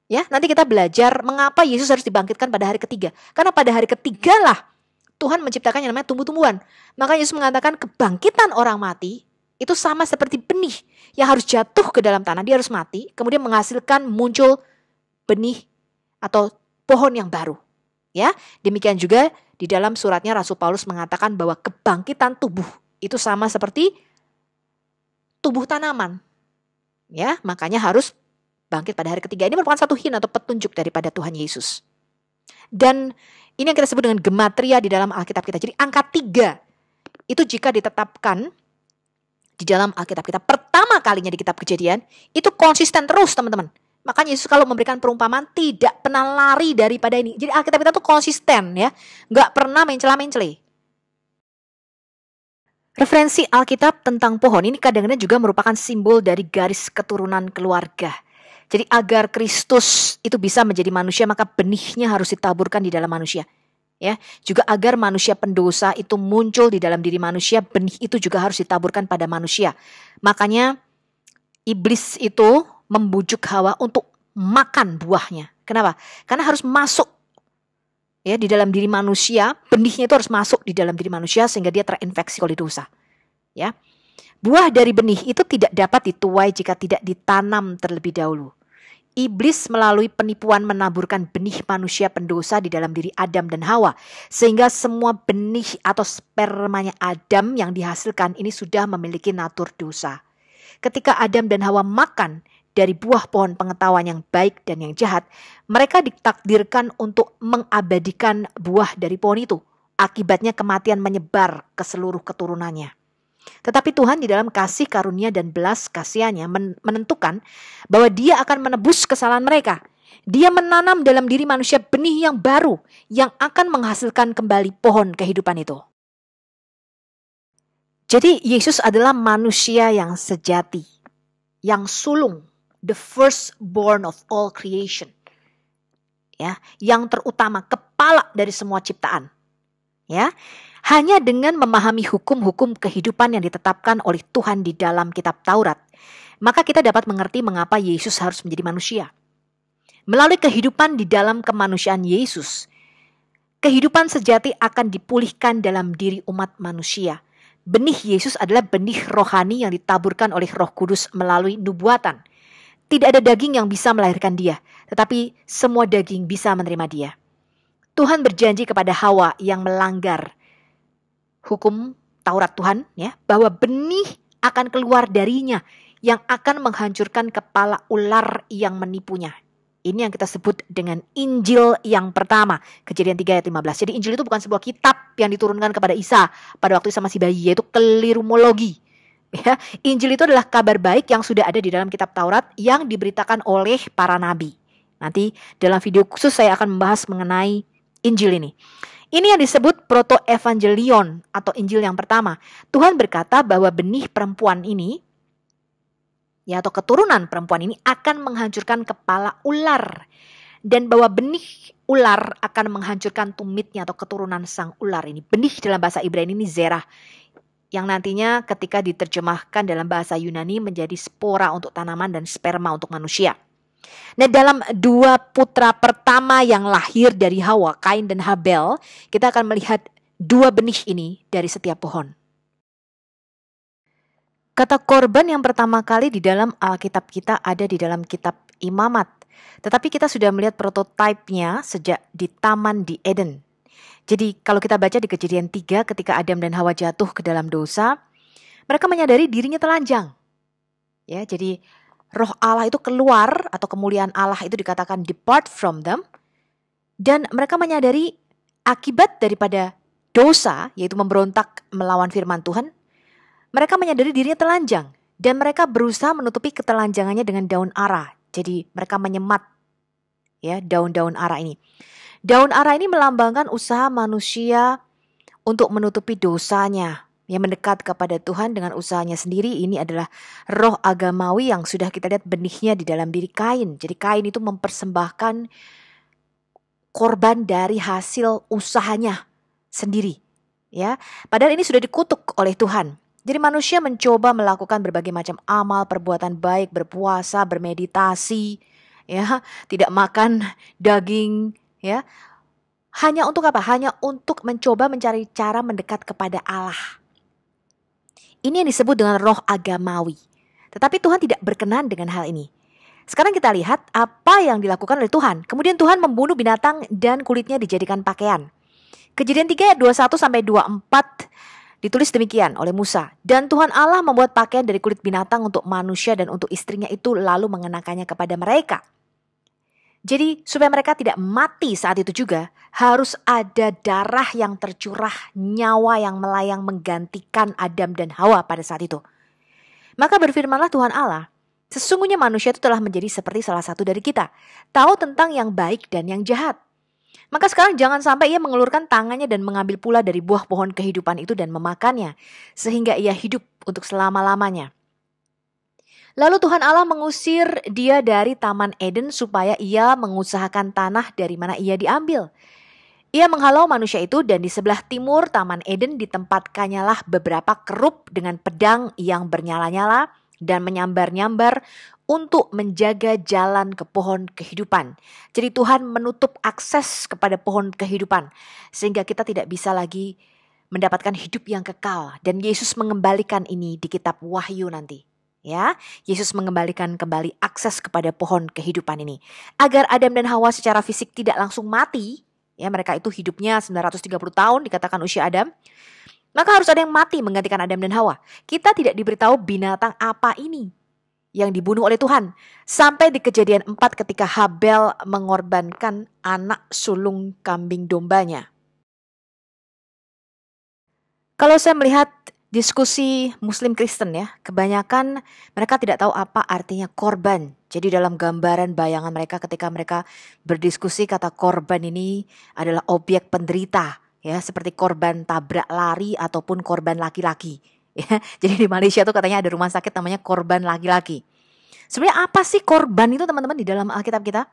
Ya, nanti kita belajar mengapa Yesus harus dibangkitkan pada hari ketiga. Karena pada hari ketiga lah Tuhan menciptakan yang namanya tumbuh-tumbuhan. Maka Yesus mengatakan kebangkitan orang mati itu sama seperti benih yang harus jatuh ke dalam tanah. Dia harus mati, kemudian menghasilkan muncul benih atau pohon yang baru. Ya, demikian juga di dalam suratnya Rasul Paulus mengatakan bahwa kebangkitan tubuh itu sama seperti tubuh tanaman. Ya, makanya harus bangkit pada hari ketiga. Ini merupakan satu hint atau petunjuk daripada Tuhan Yesus. Dan ini yang kita sebut dengan gematria di dalam Alkitab kita. Jadi angka 3 itu jika ditetapkan di dalam Alkitab kita pertama kalinya di kitab Kejadian, itu konsisten terus teman-teman. Makanya Yesus kalau memberikan perumpamaan tidak pernah lari daripada ini. Jadi Alkitab kita tuh konsisten ya, nggak pernah mencela-mencela. Referensi Alkitab tentang pohon ini kadang-kadang juga merupakan simbol dari garis keturunan keluarga. Jadi agar Kristus itu bisa menjadi manusia, maka benihnya harus ditaburkan di dalam manusia. Ya, juga agar manusia pendosa itu muncul di dalam diri manusia, benih itu juga harus ditaburkan pada manusia. Makanya iblis itu membujuk Hawa untuk makan buahnya. Kenapa? Karena harus masuk ya di dalam diri manusia, benihnya itu harus masuk di dalam diri manusia sehingga dia terinfeksi oleh dosa. Ya. Buah dari benih itu tidak dapat dituai jika tidak ditanam terlebih dahulu. Iblis melalui penipuan menaburkan benih manusia pendosa di dalam diri Adam dan Hawa. Sehingga semua benih atau spermanya Adam yang dihasilkan ini sudah memiliki natur dosa. Ketika Adam dan Hawa makan dari buah pohon pengetahuan yang baik dan yang jahat, mereka ditakdirkan untuk mengabadikan buah dari pohon itu. Akibatnya kematian menyebar ke seluruh keturunannya. Tetapi Tuhan di dalam kasih karunia dan belas kasihannya menentukan bahwa dia akan menebus kesalahan mereka. Dia menanam dalam diri manusia benih yang baru yang akan menghasilkan kembali pohon kehidupan itu. Jadi Yesus adalah manusia yang sejati, yang sulung, the firstborn of all creation. Ya, yang terutama, kepala dari semua ciptaan. Ya. Hanya dengan memahami hukum-hukum kehidupan yang ditetapkan oleh Tuhan di dalam kitab Taurat, maka kita dapat mengerti mengapa Yesus harus menjadi manusia. Melalui kehidupan di dalam kemanusiaan Yesus, kehidupan sejati akan dipulihkan dalam diri umat manusia. Benih Yesus adalah benih rohani yang ditaburkan oleh Roh Kudus melalui nubuatan. Tidak ada daging yang bisa melahirkan dia, tetapi semua daging bisa menerima dia. Tuhan berjanji kepada Hawa yang melanggar hukum Taurat Tuhan ya, bahwa benih akan keluar darinya yang akan menghancurkan kepala ular yang menipunya. Ini yang kita sebut dengan Injil yang pertama, Kejadian 3 ayat 15. Jadi Injil itu bukan sebuah kitab yang diturunkan kepada Isa pada waktu Isa masih bayi, yaitu kelirumologi. Ya, Injil itu adalah kabar baik yang sudah ada di dalam kitab Taurat yang diberitakan oleh para nabi. Nanti dalam video khusus saya akan membahas mengenai Injil ini. Ini yang disebut proto-evangelion atau Injil yang pertama. Tuhan berkata bahwa benih perempuan ini, ya atau keturunan perempuan ini akan menghancurkan kepala ular. Dan bahwa benih ular akan menghancurkan tumitnya atau keturunan sang ular ini. Benih dalam bahasa Ibrani ini zerah. Yang nantinya ketika diterjemahkan dalam bahasa Yunani menjadi spora untuk tanaman dan sperma untuk manusia. Nah, dalam dua putra pertama yang lahir dari Hawa, Kain dan Habel, kita akan melihat dua benih ini dari setiap pohon. Kata korban yang pertama kali di dalam Alkitab kita ada di dalam kitab Imamat. Tetapi kita sudah melihat prototipenya sejak di Taman di Eden. Jadi kalau kita baca di Kejadian 3 ketika Adam dan Hawa jatuh ke dalam dosa, mereka menyadari dirinya telanjang. Ya, jadi roh Allah itu keluar atau kemuliaan Allah itu dikatakan depart from them. Dan mereka menyadari akibat daripada dosa, yaitu memberontak melawan firman Tuhan. Mereka menyadari dirinya telanjang dan mereka berusaha menutupi ketelanjangannya dengan daun ara. Jadi mereka menyemat ya daun-daun ara ini. Daun ara ini melambangkan usaha manusia untuk menutupi dosanya. Yang mendekat kepada Tuhan dengan usahanya sendiri, ini adalah roh agamawi yang sudah kita lihat benihnya di dalam diri Kain. Jadi Kain itu mempersembahkan korban dari hasil usahanya sendiri. Ya, padahal ini sudah dikutuk oleh Tuhan. Jadi manusia mencoba melakukan berbagai macam amal, perbuatan baik, berpuasa, bermeditasi, ya, tidak makan daging, ya. Hanya untuk apa? Hanya untuk mencoba mencari cara mendekat kepada Allah. Ini yang disebut dengan roh agamawi. Tetapi Tuhan tidak berkenan dengan hal ini. Sekarang kita lihat apa yang dilakukan oleh Tuhan. Kemudian Tuhan membunuh binatang dan kulitnya dijadikan pakaian. Kejadian 3 ayat 21-24 ditulis demikian oleh Musa. Dan Tuhan Allah membuat pakaian dari kulit binatang untuk manusia dan untuk istrinya itu lalu mengenakannya kepada mereka. Jadi supaya mereka tidak mati saat itu juga, harus ada darah yang tercurah, nyawa yang melayang menggantikan Adam dan Hawa pada saat itu. Maka berfirmanlah Tuhan Allah, sesungguhnya manusia itu telah menjadi seperti salah satu dari kita, tahu tentang yang baik dan yang jahat. Maka sekarang jangan sampai ia mengelurkan tangannya dan mengambil pula dari buah pohon kehidupan itu dan memakannya, sehingga ia hidup untuk selama-lamanya. Lalu Tuhan Allah mengusir dia dari Taman Eden supaya ia mengusahakan tanah dari mana ia diambil. Ia menghalau manusia itu dan di sebelah timur Taman Eden ditempatkannya beberapa kerup dengan pedang yang bernyala-nyala dan menyambar-nyambar untuk menjaga jalan ke pohon kehidupan. Jadi Tuhan menutup akses kepada pohon kehidupan sehingga kita tidak bisa lagi mendapatkan hidup yang kekal. Dan Yesus mengembalikan ini di kitab Wahyu nanti. Ya, Yesus mengembalikan kembali akses kepada pohon kehidupan ini. Agar Adam dan Hawa secara fisik tidak langsung mati, ya mereka itu hidupnya 930 tahun dikatakan usia Adam. Maka harus ada yang mati menggantikan Adam dan Hawa. Kita tidak diberitahu binatang apa ini yang dibunuh oleh Tuhan. Sampai di Kejadian 4 ketika Habel mengorbankan anak sulung kambing dombanya. Kalau saya melihat diskusi Muslim Kristen ya, kebanyakan mereka tidak tahu apa artinya korban. Jadi dalam gambaran bayangan mereka ketika mereka berdiskusi, kata korban ini adalah objek penderita. Ya, seperti korban tabrak lari ataupun korban laki-laki. Ya, jadi di Malaysia tuh katanya ada rumah sakit namanya korban laki-laki. Sebenarnya apa sih korban itu teman-teman di dalam Alkitab kita?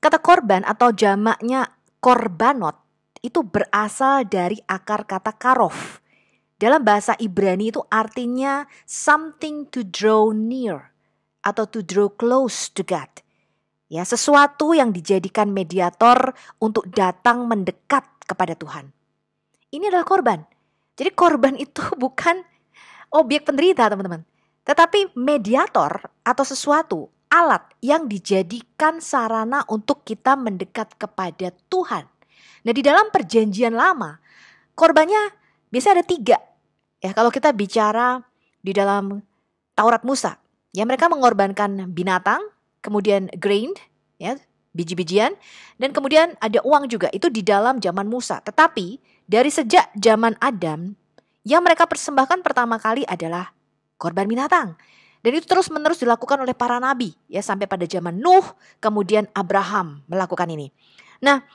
Kata korban atau jamaknya korbanot itu berasal dari akar kata karof. Dalam bahasa Ibrani itu artinya something to draw near atau to draw close to God. Ya, sesuatu yang dijadikan mediator untuk datang mendekat kepada Tuhan. Ini adalah korban. Jadi korban itu bukan objek penderita teman-teman. Tetapi mediator atau sesuatu, alat yang dijadikan sarana untuk kita mendekat kepada Tuhan. Nah di dalam perjanjian lama, korbannya biasanya ada 3. Ya, kalau kita bicara di dalam Taurat Musa, ya mereka mengorbankan binatang, kemudian grain, ya biji-bijian, dan kemudian ada uang juga. Itu di dalam zaman Musa. Tetapi dari sejak zaman Adam, yang mereka persembahkan pertama kali adalah korban binatang. Dan itu terus-menerus dilakukan oleh para nabi, ya sampai pada zaman Nuh, kemudian Abraham melakukan ini. Nah,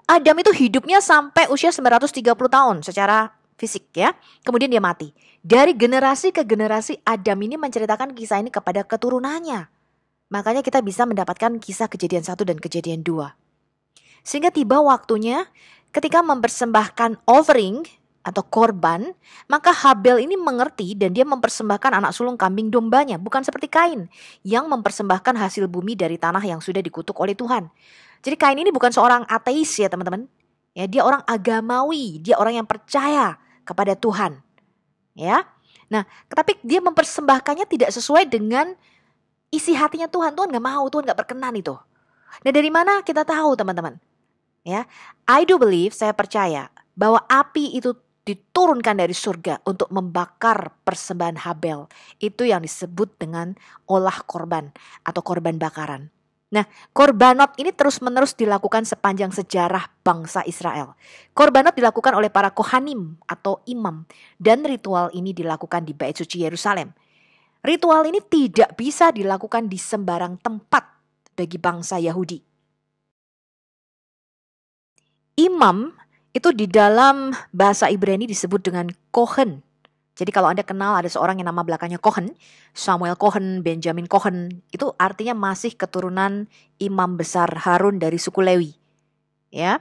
Adam itu hidupnya sampai usia 930 tahun secara fisik ya. Kemudian dia mati. Dari generasi ke generasi Adam ini menceritakan kisah ini kepada keturunannya. Makanya kita bisa mendapatkan kisah Kejadian 1 dan Kejadian 2. Sehingga tiba waktunya ketika mempersembahkan offering atau korban, maka Habel ini mengerti dan dia mempersembahkan anak sulung kambing dombanya. Bukan seperti Kain yang mempersembahkan hasil bumi dari tanah yang sudah dikutuk oleh Tuhan. Jadi Kain ini bukan seorang ateis ya teman-teman. Ya, dia orang agamawi, dia orang yang percaya kepada Tuhan. Ya. Nah, tetapi dia mempersembahkannya tidak sesuai dengan isi hatinya Tuhan. Tuhan gak mau, Tuhan gak berkenan itu. Nah, dari mana kita tahu teman-teman? Ya, I do believe, saya percaya bahwa api itu diturunkan dari surga untuk membakar persembahan Habel. Itu yang disebut dengan olah korban atau korban bakaran. Nah, korbanot ini terus-menerus dilakukan sepanjang sejarah bangsa Israel. Korbanot dilakukan oleh para kohanim atau imam, dan ritual ini dilakukan di Bait Suci Yerusalem. Ritual ini tidak bisa dilakukan di sembarang tempat bagi bangsa Yahudi. Imam itu di dalam bahasa Ibrani disebut dengan Kohen. Jadi kalau Anda kenal ada seorang yang nama belakangnya Kohen, Samuel Kohen, Benjamin Kohen, itu artinya masih keturunan imam besar Harun dari suku Lewi. Ya.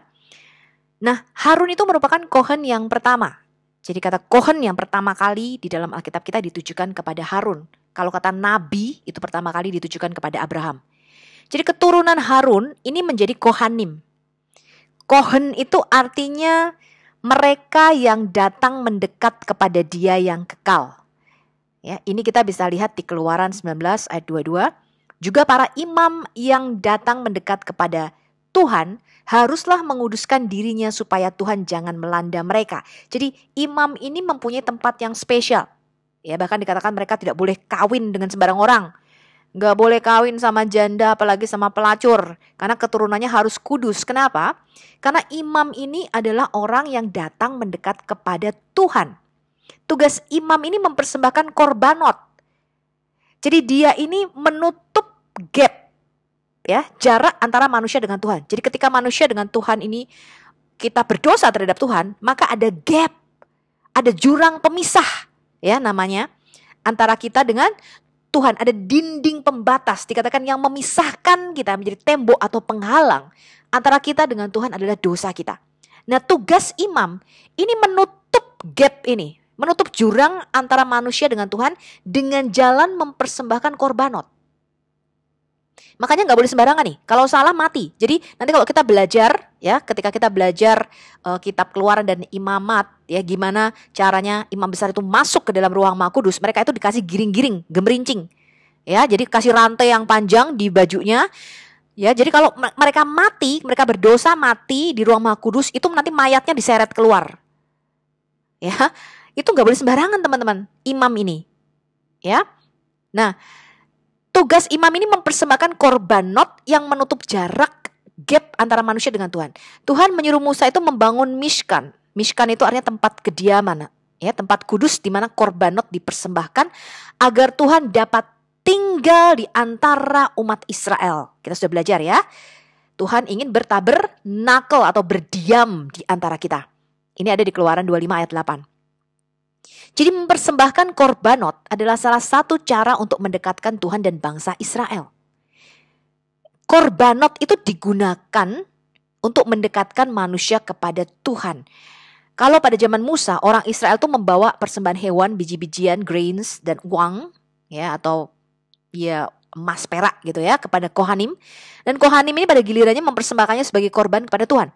Nah, Harun itu merupakan Kohen yang pertama. Jadi kata Kohen yang pertama kali di dalam Alkitab kita ditujukan kepada Harun. Kalau kata Nabi itu pertama kali ditujukan kepada Abraham. Jadi keturunan Harun ini menjadi Kohanim. Kohen itu artinya mereka yang datang mendekat kepada Dia yang kekal. Ya, ini kita bisa lihat di Keluaran 19 ayat 22. Juga para imam yang datang mendekat kepada Tuhan haruslah menguduskan dirinya supaya Tuhan jangan melanda mereka. Jadi imam ini mempunyai tempat yang spesial. Ya, bahkan dikatakan mereka tidak boleh kawin dengan sembarang orang. Nggak boleh kawin sama janda, apalagi sama pelacur. Karena keturunannya harus kudus. Kenapa? Karena imam ini adalah orang yang datang mendekat kepada Tuhan. Tugas imam ini mempersembahkan korbanot. Jadi dia ini menutup gap, ya, jarak antara manusia dengan Tuhan. Jadi ketika manusia dengan Tuhan ini kita berdosa terhadap Tuhan, maka ada gap, ada jurang pemisah, ya namanya, antara kita dengan Tuhan. Ada dinding pembatas, dikatakan yang memisahkan kita, menjadi tembok atau penghalang antara kita dengan Tuhan adalah dosa kita. Nah, tugas imam ini menutup gap ini, menutup jurang antara manusia dengan Tuhan dengan jalan mempersembahkan korbanot. Makanya nggak boleh sembarangan nih, kalau salah mati. Jadi nanti kalau kita belajar, ya, ketika kita belajar kitab Keluaran dan Imamat, ya, gimana caranya imam besar itu masuk ke dalam ruang Maha Kudus, mereka itu dikasih giring-giring, gemerincing, ya, jadi kasih rantai yang panjang di bajunya, ya. Jadi kalau mereka mati, mereka berdosa mati di ruang Maha Kudus, itu nanti mayatnya diseret keluar, ya. Itu nggak boleh sembarangan teman-teman, imam ini, ya. Nah, tugas imam ini mempersembahkan korbanot yang menutup jarak gap antara manusia dengan Tuhan. Tuhan menyuruh Musa itu membangun Mishkan. Mishkan itu artinya tempat kediaman, ya, tempat kudus di mana korbanot dipersembahkan agar Tuhan dapat tinggal di antara umat Israel. Kita sudah belajar, ya. Tuhan ingin bertabernakel atau berdiam di antara kita. Ini ada di Keluaran 25 ayat 8. Jadi mempersembahkan korbanot adalah salah satu cara untuk mendekatkan Tuhan dan bangsa Israel. Korbanot itu digunakan untuk mendekatkan manusia kepada Tuhan. Kalau pada zaman Musa, orang Israel itu membawa persembahan hewan, biji-bijian, grains, dan uang, ya, atau ya emas perak gitu, ya, kepada Kohanim. Dan Kohanim ini pada gilirannya mempersembahkannya sebagai korban kepada Tuhan.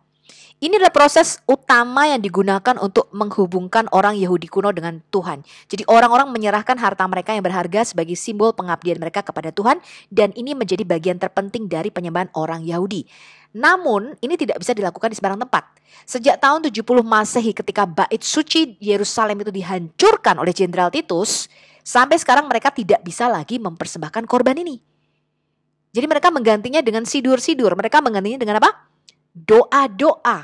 Ini adalah proses utama yang digunakan untuk menghubungkan orang Yahudi kuno dengan Tuhan. Jadi orang-orang menyerahkan harta mereka yang berharga sebagai simbol pengabdian mereka kepada Tuhan, dan ini menjadi bagian terpenting dari penyembahan orang Yahudi. Namun ini tidak bisa dilakukan di sembarang tempat. Sejak tahun 70 Masehi ketika Bait Suci Yerusalem itu dihancurkan oleh Jenderal Titus, sampai sekarang mereka tidak bisa lagi mempersembahkan korban ini. Jadi mereka menggantinya dengan sidur-sidur. Mereka menggantinya dengan apa? Doa-doa,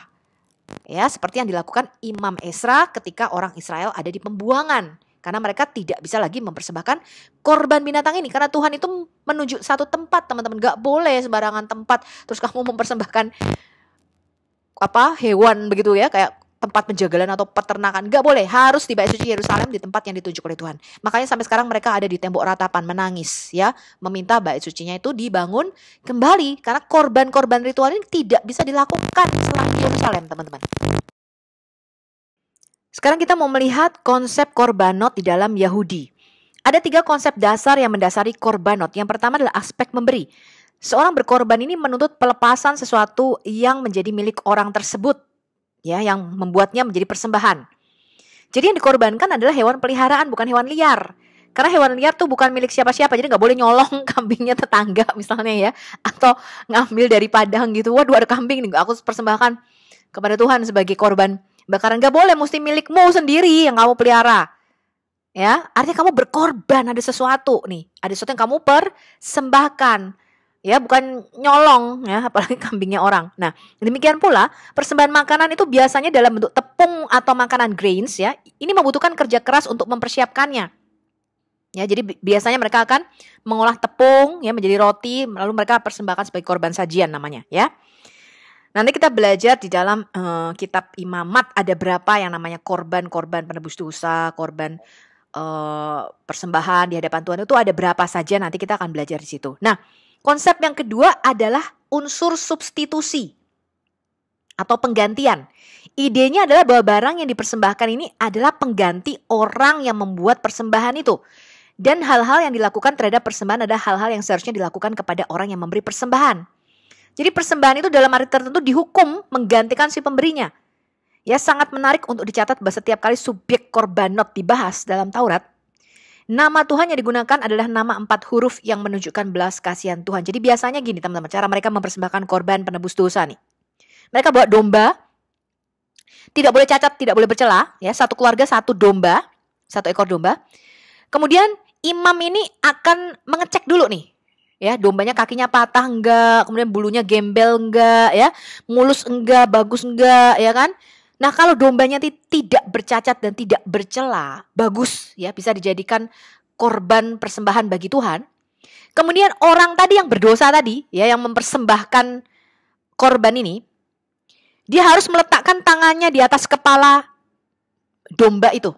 ya, seperti yang dilakukan Imam Esra ketika orang Israel ada di pembuangan, karena mereka tidak bisa lagi mempersembahkan korban binatang ini, karena Tuhan itu menunjuk satu tempat, teman-teman. Gak boleh sembarangan tempat terus kamu mempersembahkan hewan begitu, ya, kayak tempat penjagalan atau peternakan. Gak boleh, harus di Bait Suci Yerusalem, di tempat yang ditunjuk oleh Tuhan. Makanya sampai sekarang mereka ada di tembok ratapan menangis, ya, meminta Bait Sucinya itu dibangun kembali, karena korban-korban ritual ini tidak bisa dilakukan selain di Yerusalem, teman-teman. Sekarang kita mau melihat konsep korbanot di dalam Yahudi. Ada 3 konsep dasar yang mendasari korbanot. Yang pertama adalah aspek memberi. Seorang berkorban ini menuntut pelepasan sesuatu yang menjadi milik orang tersebut, ya, yang membuatnya menjadi persembahan. Jadi yang dikorbankan adalah hewan peliharaan, bukan hewan liar. Karena hewan liar tuh bukan milik siapa-siapa, jadi gak boleh nyolong kambingnya tetangga misalnya, ya, atau ngambil dari padang gitu. Waduh, ada kambing nih, aku persembahkan kepada Tuhan sebagai korban Bakaran gak boleh, mesti milikmu sendiri yang kamu pelihara. Ya, artinya kamu berkorban, ada sesuatu nih, ada sesuatu yang kamu persembahkan. Ya, bukan nyolong ya, apalagi kambingnya orang. Nah, demikian pula persembahan makanan itu biasanya dalam bentuk tepung atau makanan grains ya. Ini membutuhkan kerja keras untuk mempersiapkannya. Ya, jadi biasanya mereka akan mengolah tepung ya menjadi roti, lalu mereka persembahkan sebagai korban sajian namanya ya. Nanti kita belajar di dalam kitab Imamat ada berapa yang namanya korban-korban penebus dosa, korban persembahan di hadapan Tuhan itu ada berapa saja, nanti kita akan belajar di situ. Nah, konsep yang kedua adalah unsur substitusi atau penggantian. Idenya adalah bahwa barang yang dipersembahkan ini adalah pengganti orang yang membuat persembahan itu. Dan hal-hal yang dilakukan terhadap persembahan adalah hal-hal yang seharusnya dilakukan kepada orang yang memberi persembahan. Jadi persembahan itu dalam arti tertentu dihukum menggantikan si pemberinya. Ya, sangat menarik untuk dicatat bahwa setiap kali subjek korbanot dibahas dalam Taurat, nama Tuhan yang digunakan adalah nama 4 huruf yang menunjukkan belas kasihan Tuhan. Jadi biasanya gini teman-teman, cara mereka mempersembahkan korban penebus dosa nih. Mereka bawa domba, tidak boleh cacat, tidak boleh bercela, ya, satu keluarga satu domba, 1 ekor domba. Kemudian imam ini akan mengecek dulu nih, ya, dombanya kakinya patah enggak, kemudian bulunya gembel enggak, ya, mulus enggak, bagus enggak, ya kan? Nah, kalau dombanya tidak bercacat dan tidak bercela, bagus, ya, bisa dijadikan korban persembahan bagi Tuhan. Kemudian orang tadi yang berdosa tadi, ya, yang mempersembahkan korban ini, dia harus meletakkan tangannya di atas kepala domba itu.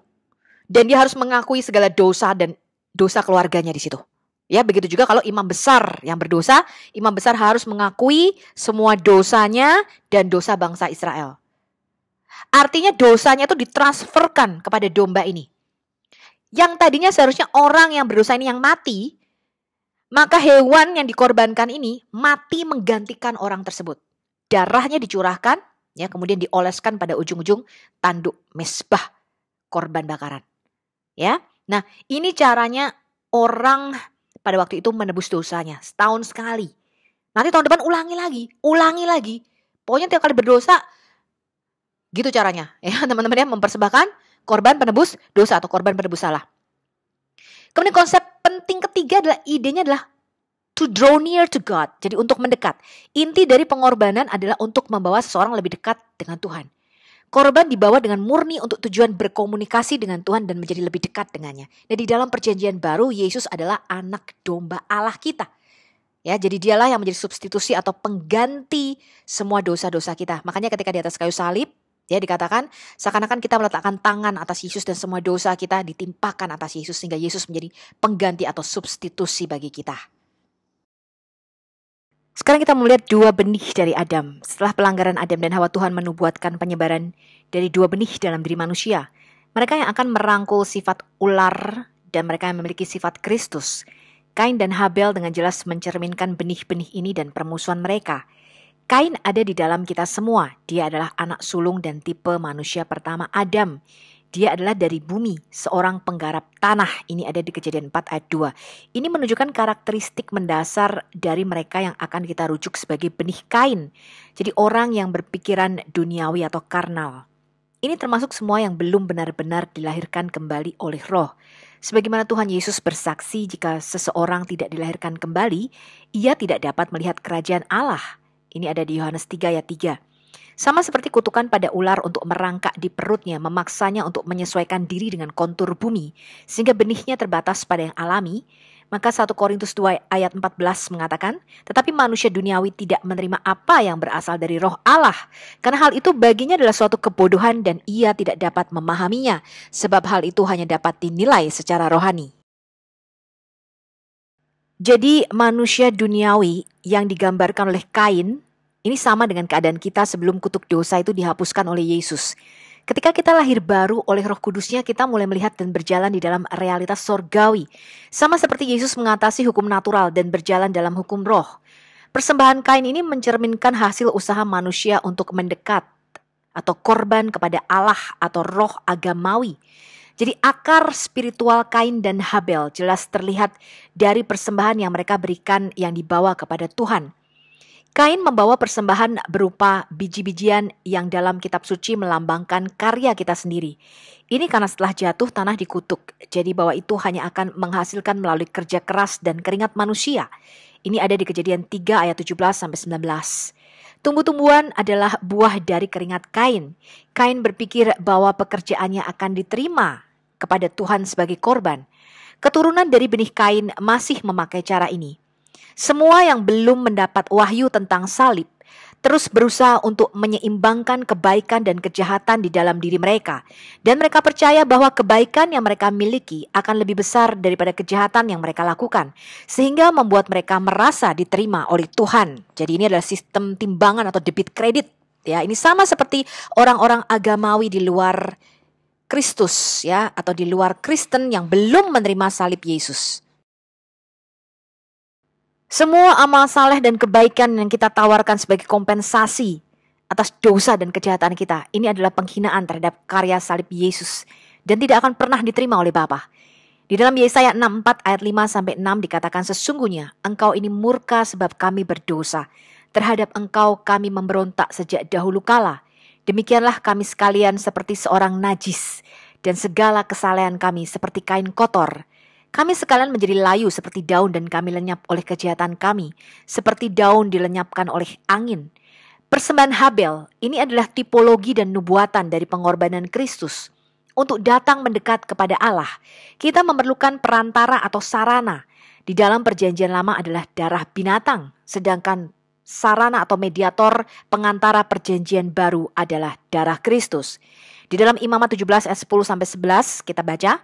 Dan dia harus mengakui segala dosa dan dosa keluarganya di situ. Ya, begitu juga kalau imam besar yang berdosa, imam besar harus mengakui semua dosanya dan dosa bangsa Israel. Artinya dosanya itu ditransferkan kepada domba ini. Yang tadinya seharusnya orang yang berdosa ini yang mati, maka hewan yang dikorbankan ini mati menggantikan orang tersebut. Darahnya dicurahkan, ya, kemudian dioleskan pada ujung-ujung tanduk mesbah korban bakaran. Ya, nah ini caranya orang pada waktu itu menebus dosanya setahun sekali. Nanti tahun depan ulangi lagi. Pokoknya tiap kali berdosa, gitu caranya. Ya, teman-teman ya, mempersembahkan korban penebus dosa atau korban penebus salah. Kemudian konsep penting ketiga adalah idenya adalah to draw near to God. Jadi untuk mendekat. Inti dari pengorbanan adalah untuk membawa seseorang lebih dekat dengan Tuhan. Korban dibawa dengan murni untuk tujuan berkomunikasi dengan Tuhan dan menjadi lebih dekat dengannya. Dan di dalam perjanjian baru, Yesus adalah anak domba Allah kita. Ya, jadi dialah yang menjadi substitusi atau pengganti semua dosa-dosa kita. Makanya ketika di atas kayu salib, ya, dikatakan seakan-akan kita meletakkan tangan atas Yesus dan semua dosa kita ditimpakan atas Yesus sehingga Yesus menjadi pengganti atau substitusi bagi kita. Sekarang kita melihat 2 benih dari Adam. Setelah pelanggaran Adam dan Hawa, Tuhan menubuatkan penyebaran dari 2 benih dalam diri manusia. Mereka yang akan merangkul sifat ular dan mereka yang memiliki sifat Kristus. Kain dan Habel dengan jelas mencerminkan benih-benih ini dan permusuhan mereka. Kain ada di dalam kita semua. Dia adalah anak sulung dan tipe manusia pertama Adam. Dia adalah dari bumi, seorang penggarap tanah. Ini ada di Kejadian 4 ayat 2. Ini menunjukkan karakteristik mendasar dari mereka yang akan kita rujuk sebagai benih Kain. Jadi orang yang berpikiran duniawi atau karnal. Ini termasuk semua yang belum benar-benar dilahirkan kembali oleh Roh. Sebagaimana Tuhan Yesus bersaksi, jika seseorang tidak dilahirkan kembali, ia tidak dapat melihat kerajaan Allah. Ini ada di Yohanes 3 ayat 3. Sama seperti kutukan pada ular untuk merangkak di perutnya, memaksanya untuk menyesuaikan diri dengan kontur bumi, sehingga benihnya terbatas pada yang alami, maka 1 Korintus 2 ayat 14 mengatakan, tetapi manusia duniawi tidak menerima apa yang berasal dari Roh Allah, karena hal itu baginya adalah suatu kebodohan dan ia tidak dapat memahaminya, sebab hal itu hanya dapat dinilai secara rohani. Jadi manusia duniawi yang digambarkan oleh Kain, ini sama dengan keadaan kita sebelum kutuk dosa itu dihapuskan oleh Yesus. Ketika kita lahir baru oleh Roh Kudusnya, kita mulai melihat dan berjalan di dalam realitas sorgawi. Sama seperti Yesus mengatasi hukum natural dan berjalan dalam hukum roh. Persembahan Kain ini mencerminkan hasil usaha manusia untuk mendekat atau korban kepada Allah atau roh agamawi. Jadi akar spiritual Kain dan Habel jelas terlihat dari persembahan yang mereka berikan yang dibawa kepada Tuhan. Kain membawa persembahan berupa biji-bijian yang dalam kitab suci melambangkan karya kita sendiri. Ini karena setelah jatuh tanah dikutuk, jadi bahwa itu hanya akan menghasilkan melalui kerja keras dan keringat manusia. Ini ada di Kejadian 3 ayat 17-19. Tumbuh-tumbuhan adalah buah dari keringat Kain. Kain berpikir bahwa pekerjaannya akan diterima kepada Tuhan sebagai korban. Keturunan dari benih Kain masih memakai cara ini. Semua yang belum mendapat wahyu tentang salib terus berusaha untuk menyeimbangkan kebaikan dan kejahatan di dalam diri mereka. Dan mereka percaya bahwa kebaikan yang mereka miliki akan lebih besar daripada kejahatan yang mereka lakukan. Sehingga membuat mereka merasa diterima oleh Tuhan. Jadi ini adalah sistem timbangan atau debit kredit. Ya, ini sama seperti orang-orang agamawi di luar Kristus, ya, atau di luar Kristen yang belum menerima salib Yesus. Semua amal saleh dan kebaikan yang kita tawarkan sebagai kompensasi atas dosa dan kejahatan kita, ini adalah penghinaan terhadap karya salib Yesus dan tidak akan pernah diterima oleh Bapa. Di dalam Yesaya 64 ayat 5-6 dikatakan, sesungguhnya engkau ini murka sebab kami berdosa. Terhadap engkau kami memberontak sejak dahulu kala. Demikianlah kami sekalian seperti seorang najis dan segala kesalehan kami seperti kain kotor. Kami sekalian menjadi layu seperti daun dan kami lenyap oleh kejahatan kami, seperti daun dilenyapkan oleh angin. Persembahan Habel ini adalah tipologi dan nubuatan dari pengorbanan Kristus. Untuk datang mendekat kepada Allah, kita memerlukan perantara atau sarana. Di dalam perjanjian lama adalah darah binatang, sedangkan sarana atau mediator pengantara perjanjian baru adalah darah Kristus. Di dalam Imamat 17 ayat 10-11 kita baca,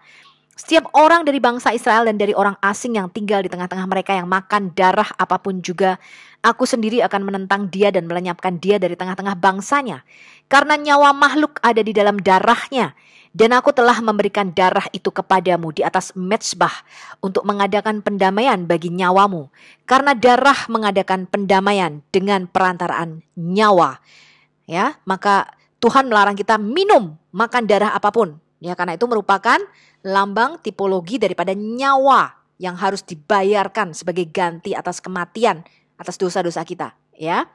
setiap orang dari bangsa Israel dan dari orang asing yang tinggal di tengah-tengah mereka yang makan darah apapun juga, aku sendiri akan menentang dia dan melenyapkan dia dari tengah-tengah bangsanya. Karena nyawa makhluk ada di dalam darahnya. Dan aku telah memberikan darah itu kepadamu di atas mezbah untuk mengadakan pendamaian bagi nyawamu. Karena darah mengadakan pendamaian dengan perantaraan nyawa. Ya, maka Tuhan melarang kita minum, makan darah apapun. Ya, karena itu merupakan lambang tipologi daripada nyawa yang harus dibayarkan sebagai ganti atas kematian, atas dosa-dosa kita, ya.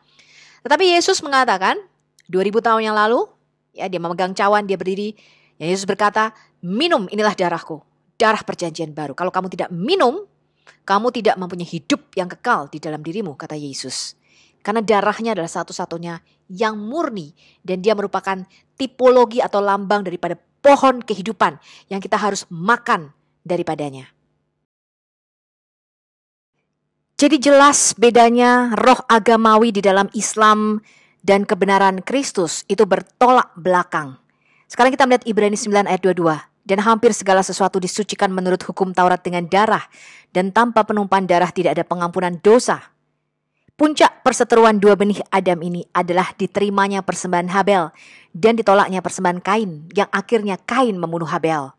Tetapi Yesus mengatakan 2000 tahun yang lalu, ya, dia memegang cawan, dia berdiri, ya, Yesus berkata, minum, inilah darahku, darah perjanjian baru. Kalau kamu tidak minum, kamu tidak mempunyai hidup yang kekal di dalam dirimu, kata Yesus. Karena darahnya adalah satu-satunya yang murni dan dia merupakan tipologi atau lambang daripada pohon kehidupan yang kita harus makan daripadanya. Jadi jelas bedanya roh agamawi di dalam Islam dan kebenaran Kristus itu bertolak belakang. Sekarang kita melihat Ibrani 9 ayat 22. Dan hampir segala sesuatu disucikan menurut hukum Taurat dengan darah. Dan tanpa penumpahan darah tidak ada pengampunan dosa. Puncak perseteruan dua benih Adam ini adalah diterimanya persembahan Habel dan ditolaknya persembahan Kain yang akhirnya Kain membunuh Habel.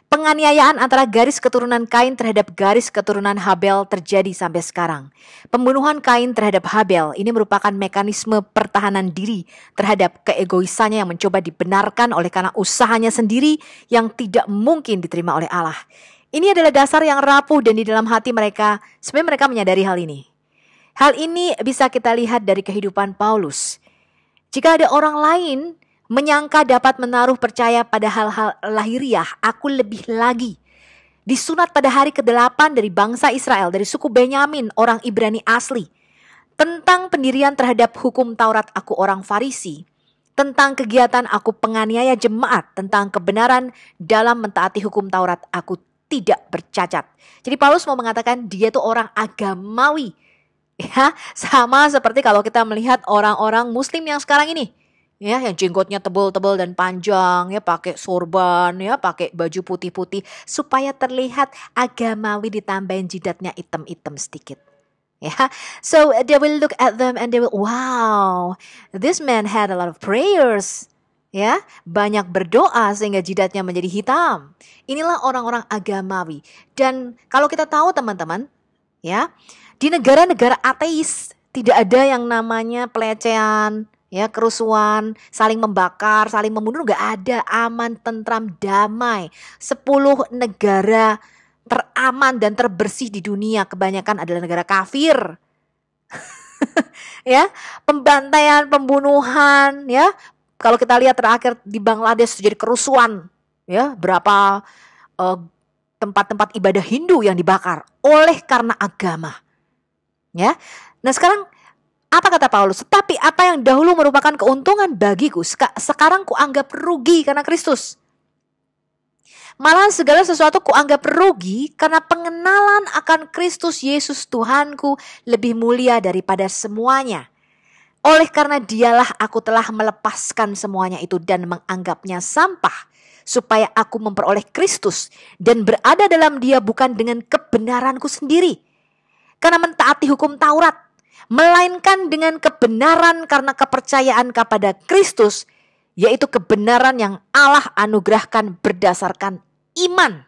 Penganiayaan antara garis keturunan Kain terhadap garis keturunan Habel terjadi sampai sekarang. Pembunuhan Kain terhadap Habel ini merupakan mekanisme pertahanan diri terhadap keegoisannya yang mencoba dibenarkan oleh karena usahanya sendiri yang tidak mungkin diterima oleh Allah. Ini adalah dasar yang rapuh dan di dalam hati mereka, sebenarnya mereka menyadari hal ini. Hal ini bisa kita lihat dari kehidupan Paulus. Jika ada orang lain menyangka dapat menaruh percaya pada hal-hal lahiriah, aku lebih lagi. Disunat pada hari ke-8 dari bangsa Israel, dari suku Benyamin, orang Ibrani asli. Tentang pendirian terhadap hukum Taurat, aku orang Farisi. Tentang kegiatan aku penganiaya jemaat, tentang kebenaran dalam mentaati hukum Taurat, aku tidak bercacat. Jadi Paulus mau mengatakan dia itu orang agamawi. Ya, sama seperti kalau kita melihat orang-orang muslim yang sekarang ini, ya, yang jenggotnya tebal-tebal dan panjang, ya, pakai sorban, ya, pakai baju putih-putih supaya terlihat agamawi, ditambahin jidatnya hitam-hitam sedikit. Ya, so they will look at them and they will, wow, this man had a lot of prayers. Ya, banyak berdoa sehingga jidatnya menjadi hitam. Inilah orang-orang agamawi. Dan kalau kita tahu teman-teman, ya, di negara-negara ateis tidak ada yang namanya pelecehan, ya, kerusuhan, saling membakar, saling membunuh, nggak ada, aman, tentram, damai. 10 negara teraman dan terbersih di dunia kebanyakan adalah negara kafir. Ya, pembantaian, pembunuhan, ya. Kalau kita lihat terakhir di Bangladesh terjadi kerusuhan, ya, berapa eh, tempat-tempat ibadah Hindu yang dibakar oleh karena agama. Ya. Nah, sekarang apa kata Paulus? Tetapi apa yang dahulu merupakan keuntungan bagiku, sekarang kuanggap rugi karena Kristus. Malah segala sesuatu kuanggap rugi karena pengenalan akan Kristus Yesus Tuhanku lebih mulia daripada semuanya. Oleh karena dialah aku telah melepaskan semuanya itu dan menganggapnya sampah, supaya aku memperoleh Kristus dan berada dalam Dia bukan dengan kebenaranku sendiri, karena mentaati hukum Taurat, melainkan dengan kebenaran karena kepercayaan kepada Kristus, yaitu kebenaran yang Allah anugerahkan berdasarkan iman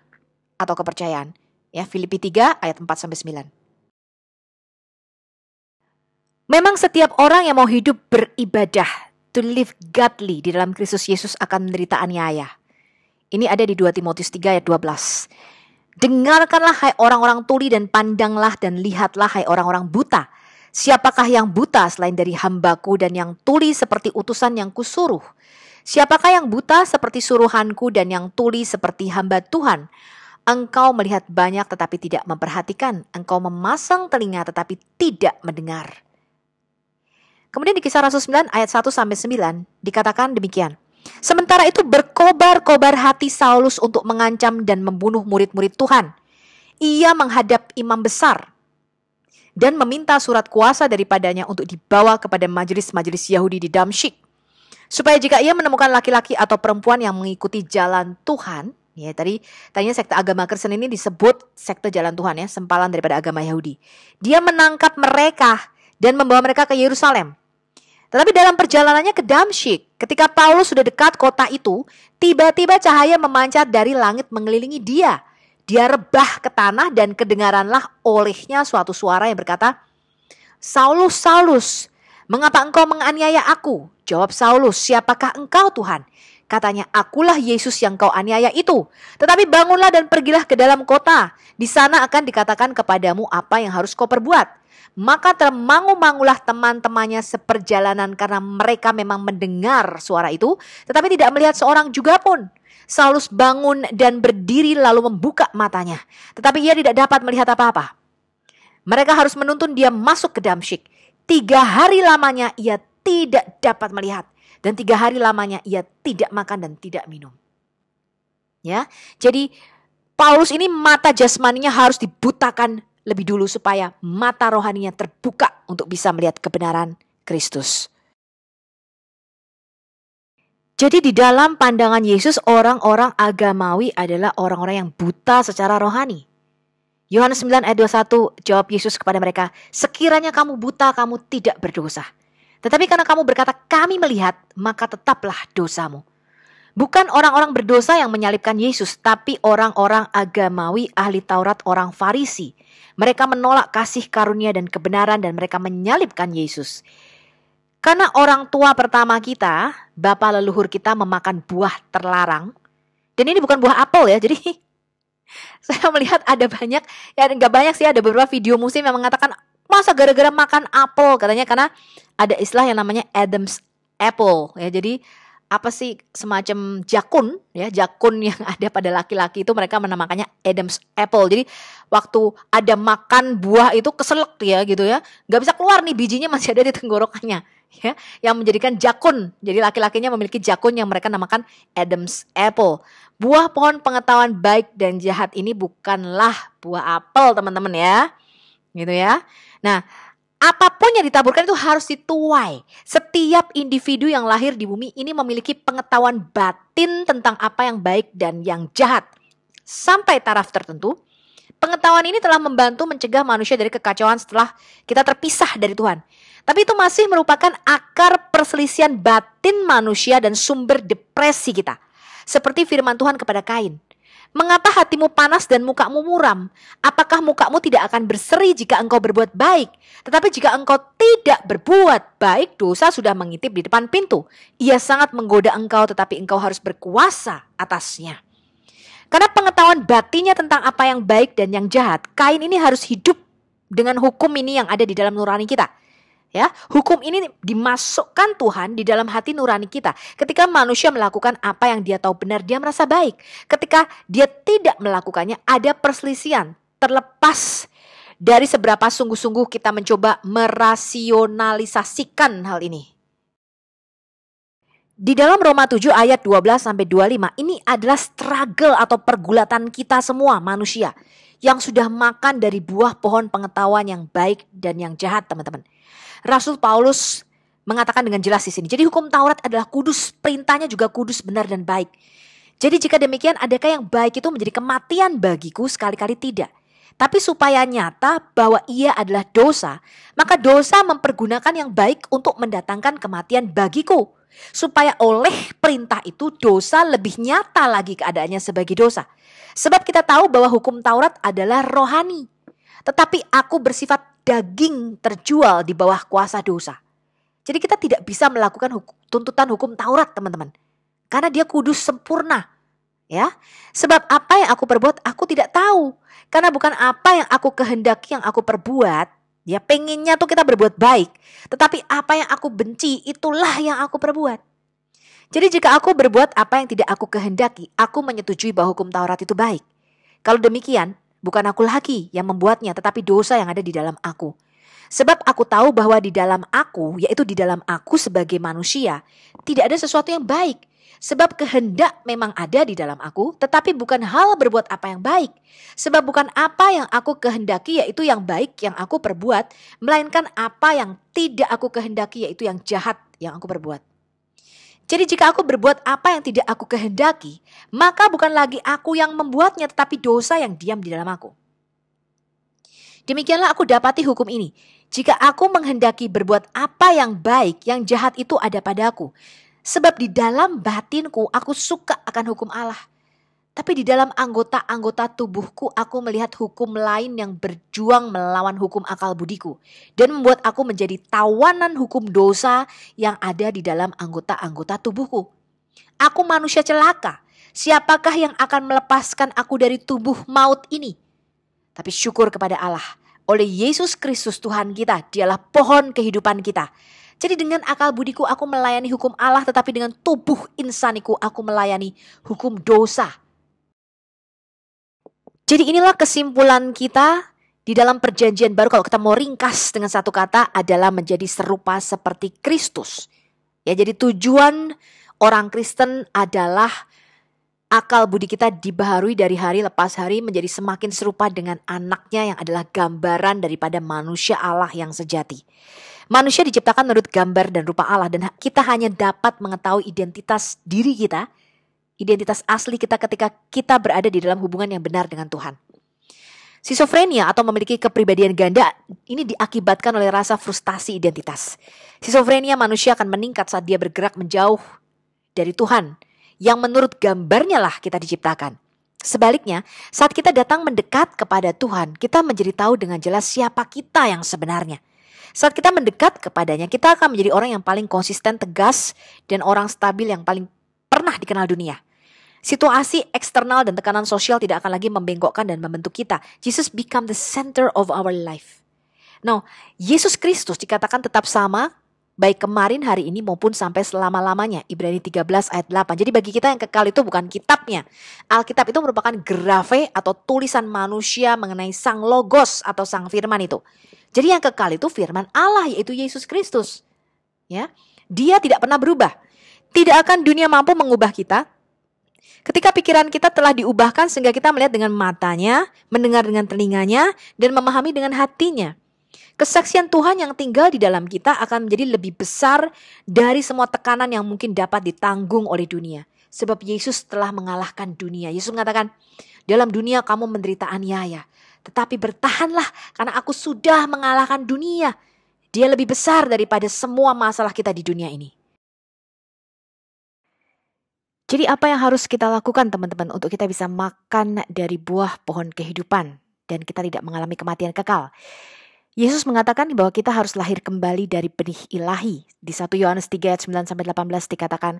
atau kepercayaan. Ya, Filipi 3 ayat 4-9. Memang setiap orang yang mau hidup beribadah, to live godly di dalam Kristus Yesus akan menderita aniaya. Ini ada di 2 Timotius 3 ayat 12. Dengarkanlah hai orang-orang tuli dan pandanglah dan lihatlah hai orang-orang buta. Siapakah yang buta selain dari hambaku dan yang tuli seperti utusan yang kusuruh? Siapakah yang buta seperti suruhanku dan yang tuli seperti hamba Tuhan? Engkau melihat banyak tetapi tidak memperhatikan. Engkau memasang telinga tetapi tidak mendengar. Kemudian di Kisah Rasul 9 ayat 1-9 dikatakan demikian. Sementara itu berkobar-kobar hati Saulus untuk mengancam dan membunuh murid-murid Tuhan. Ia menghadap imam besar dan meminta surat kuasa daripadanya untuk dibawa kepada majelis-majelis Yahudi di Damsyik. Supaya jika ia menemukan laki-laki atau perempuan yang mengikuti jalan Tuhan, ya tadinya sekte agama Kristen ini disebut sekte jalan Tuhan, ya, sempalan daripada agama Yahudi. Dia menangkap mereka dan membawa mereka ke Yerusalem. Tetapi dalam perjalanannya ke Damsyik, ketika Paulus sudah dekat kota itu, tiba-tiba cahaya memancar dari langit mengelilingi dia. Dia rebah ke tanah dan kedengaranlah olehnya suatu suara yang berkata, Saulus, Saulus, mengapa engkau menganiaya aku? Jawab Saulus, siapakah engkau Tuhan? Katanya, akulah Yesus yang kau aniaya itu. Tetapi bangunlah dan pergilah ke dalam kota. Di sana akan dikatakan kepadamu apa yang harus kau perbuat. Maka termangu-mangulah teman-temannya seperjalanan karena mereka memang mendengar suara itu, tetapi tidak melihat seorang juga pun. Saulus bangun dan berdiri lalu membuka matanya, tetapi ia tidak dapat melihat apa-apa. Mereka harus menuntun dia masuk ke Damsyik. 3 hari lamanya ia tidak dapat melihat, dan 3 hari lamanya ia tidak makan dan tidak minum. Ya, jadi Paulus ini mata jasmaninya harus dibutakan lebih dulu supaya mata rohaninya terbuka untuk bisa melihat kebenaran Kristus. Jadi di dalam pandangan Yesus, orang-orang agamawi adalah orang-orang yang buta secara rohani. Yohanes 9 ayat 21, jawab Yesus kepada mereka, sekiranya kamu buta, kamu tidak berdosa. Tetapi karena kamu berkata, kami melihat, maka tetaplah dosamu. Bukan orang-orang berdosa yang menyalibkan Yesus, tapi orang-orang agamawi, ahli Taurat, orang Farisi. Mereka menolak kasih karunia dan kebenaran dan mereka menyalibkan Yesus. Karena orang tua pertama kita, bapa leluhur kita memakan buah terlarang. Dan ini bukan buah apel ya, jadi saya melihat ada banyak, ya enggak banyak sih, ada beberapa video muslim yang mengatakan, masa gara-gara makan apel, katanya karena ada istilah yang namanya Adam's apple. Ya, jadi apa sih semacam jakun, ya, jakun yang ada pada laki-laki itu mereka menamakannya Adam's apple. Jadi waktu ada makan buah itu keselak ya gitu ya, nggak bisa keluar nih, bijinya masih ada di tenggorokannya, ya, yang menjadikan jakun. Jadi laki-lakinya memiliki jakun yang mereka namakan Adam's apple. Buah pohon pengetahuan baik dan jahat ini bukanlah buah apel, teman-teman ya, gitu ya. Nah, apapun yang ditaburkan itu harus dituai. Setiap individu yang lahir di bumi ini memiliki pengetahuan batin tentang apa yang baik dan yang jahat. Sampai taraf tertentu, pengetahuan ini telah membantu mencegah manusia dari kekacauan setelah kita terpisah dari Tuhan. Tapi itu masih merupakan akar perselisihan batin manusia dan sumber depresi kita. Seperti firman Tuhan kepada Kain. Mengapa hatimu panas dan mukamu muram? Apakah mukamu tidak akan berseri jika engkau berbuat baik? Tetapi jika engkau tidak berbuat baik, dosa sudah mengintip di depan pintu. Ia sangat menggoda engkau, tetapi engkau harus berkuasa atasnya. Karena pengetahuan batinnya tentang apa yang baik dan yang jahat, Kain ini harus hidup dengan hukum ini yang ada di dalam nurani kita. Ya, hukum ini dimasukkan Tuhan di dalam hati nurani kita. Ketika manusia melakukan apa yang dia tahu benar, dia merasa baik. Ketika dia tidak melakukannya, ada perselisihan. Terlepas dari seberapa sungguh-sungguh kita mencoba merasionalisasikan hal ini. Di dalam Roma 7 ayat 12-25, ini adalah struggle atau pergulatan kita semua manusia yang sudah makan dari buah pohon pengetahuan yang baik dan yang jahat, teman-teman. Rasul Paulus mengatakan dengan jelas di sini. Jadi hukum Taurat adalah kudus, perintahnya juga kudus, benar dan baik. Jadi jika demikian, adakah yang baik itu menjadi kematian bagiku? Sekali-kali tidak. Tapi supaya nyata bahwa ia adalah dosa, maka dosa mempergunakan yang baik untuk mendatangkan kematian bagiku. Supaya oleh perintah itu dosa lebih nyata lagi keadaannya sebagai dosa. Sebab kita tahu bahwa hukum Taurat adalah rohani. Tetapi aku bersifat daging terjual di bawah kuasa dosa. Jadi kita tidak bisa melakukan tuntutan hukum Taurat, teman-teman. Karena dia kudus sempurna. Ya, sebab apa yang aku perbuat aku tidak tahu. Karena bukan apa yang aku kehendaki yang aku perbuat. Ya, pengennya tuh kita berbuat baik. Tetapi apa yang aku benci itulah yang aku perbuat. Jadi jika aku berbuat apa yang tidak aku kehendaki, aku menyetujui bahwa hukum Taurat itu baik. Kalau demikian, bukan aku lagi yang membuatnya, tetapi dosa yang ada di dalam aku. Sebab aku tahu bahwa di dalam aku, yaitu di dalam aku sebagai manusia, tidak ada sesuatu yang baik. Sebab kehendak memang ada di dalam aku, tetapi bukan hal berbuat apa yang baik. Sebab bukan apa yang aku kehendaki, yaitu yang baik yang aku perbuat, melainkan apa yang tidak aku kehendaki, yaitu yang jahat yang aku perbuat. Jadi jika aku berbuat apa yang tidak aku kehendaki, maka bukan lagi aku yang membuatnya, tetapi dosa yang diam di dalam aku. Demikianlah aku dapati hukum ini. Jika aku menghendaki berbuat apa yang baik, yang jahat itu ada padaku. Sebab di dalam batinku aku suka akan hukum Allah. Tapi di dalam anggota-anggota tubuhku aku melihat hukum lain yang berjuang melawan hukum akal budiku. Dan membuat aku menjadi tawanan hukum dosa yang ada di dalam anggota-anggota tubuhku. Aku manusia celaka. Siapakah yang akan melepaskan aku dari tubuh maut ini? Tapi syukur kepada Allah, oleh Yesus Kristus Tuhan kita, dialah pohon kehidupan kita. Jadi dengan akal budiku aku melayani hukum Allah, tetapi dengan tubuh insaniku aku melayani hukum dosa. Jadi inilah kesimpulan kita di dalam perjanjian baru. Kalau kita mau ringkas dengan satu kata adalah menjadi serupa seperti Kristus. Ya, jadi tujuan orang Kristen adalah akal budi kita dibaharui dari hari lepas hari menjadi semakin serupa dengan anaknya yang adalah gambaran daripada manusia Allah yang sejati. Manusia diciptakan menurut gambar dan rupa Allah, dan kita hanya dapat mengetahui identitas diri kita, identitas asli kita ketika kita berada di dalam hubungan yang benar dengan Tuhan. Skizofrenia atau memiliki kepribadian ganda ini diakibatkan oleh rasa frustasi identitas. Skizofrenia manusia akan meningkat saat dia bergerak menjauh dari Tuhan, yang menurut gambarnya lah kita diciptakan. Sebaliknya, saat kita datang mendekat kepada Tuhan, kita menjadi tahu dengan jelas siapa kita yang sebenarnya. Saat kita mendekat kepadanya, kita akan menjadi orang yang paling konsisten, tegas, dan orang stabil yang paling pernah dikenal dunia. Situasi eksternal dan tekanan sosial tidak akan lagi membengkokkan dan membentuk kita. Jesus become the center of our life. Now, Yesus Kristus dikatakan tetap sama, baik kemarin, hari ini, maupun sampai selama-lamanya. Ibrani 13 ayat 8. Jadi bagi kita yang kekal itu bukan kitabnya. Alkitab itu merupakan grafe atau tulisan manusia mengenai sang logos atau sang firman itu. Jadi yang kekal itu firman Allah, yaitu Yesus Kristus. Ya, dia tidak pernah berubah. Tidak akan dunia mampu mengubah kita. Ketika pikiran kita telah diubahkan sehingga kita melihat dengan matanya, mendengar dengan telinganya, dan memahami dengan hatinya. Kesaksian Tuhan yang tinggal di dalam kita akan menjadi lebih besar dari semua tekanan yang mungkin dapat ditanggung oleh dunia. Sebab Yesus telah mengalahkan dunia. Yesus mengatakan, dalam dunia kamu menderita aniaya. Tetapi bertahanlah karena aku sudah mengalahkan dunia. Dia lebih besar daripada semua masalah kita di dunia ini. Jadi apa yang harus kita lakukan teman-teman untuk kita bisa makan dari buah pohon kehidupan dan kita tidak mengalami kematian kekal? Yesus mengatakan bahwa kita harus lahir kembali dari benih ilahi. Di 1 Yohanes 3 ayat 9-18 dikatakan,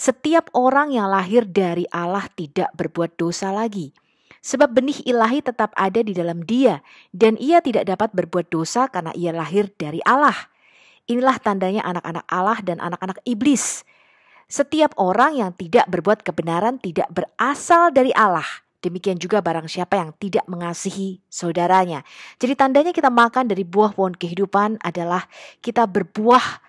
setiap orang yang lahir dari Allah tidak berbuat dosa lagi. Sebab benih ilahi tetap ada di dalam dia, dan ia tidak dapat berbuat dosa karena ia lahir dari Allah. Inilah tandanya anak-anak Allah dan anak-anak iblis. Setiap orang yang tidak berbuat kebenaran tidak berasal dari Allah. Demikian juga barang siapa yang tidak mengasihi saudaranya. Jadi tandanya kita makan dari buah pohon kehidupan adalah kita berbuah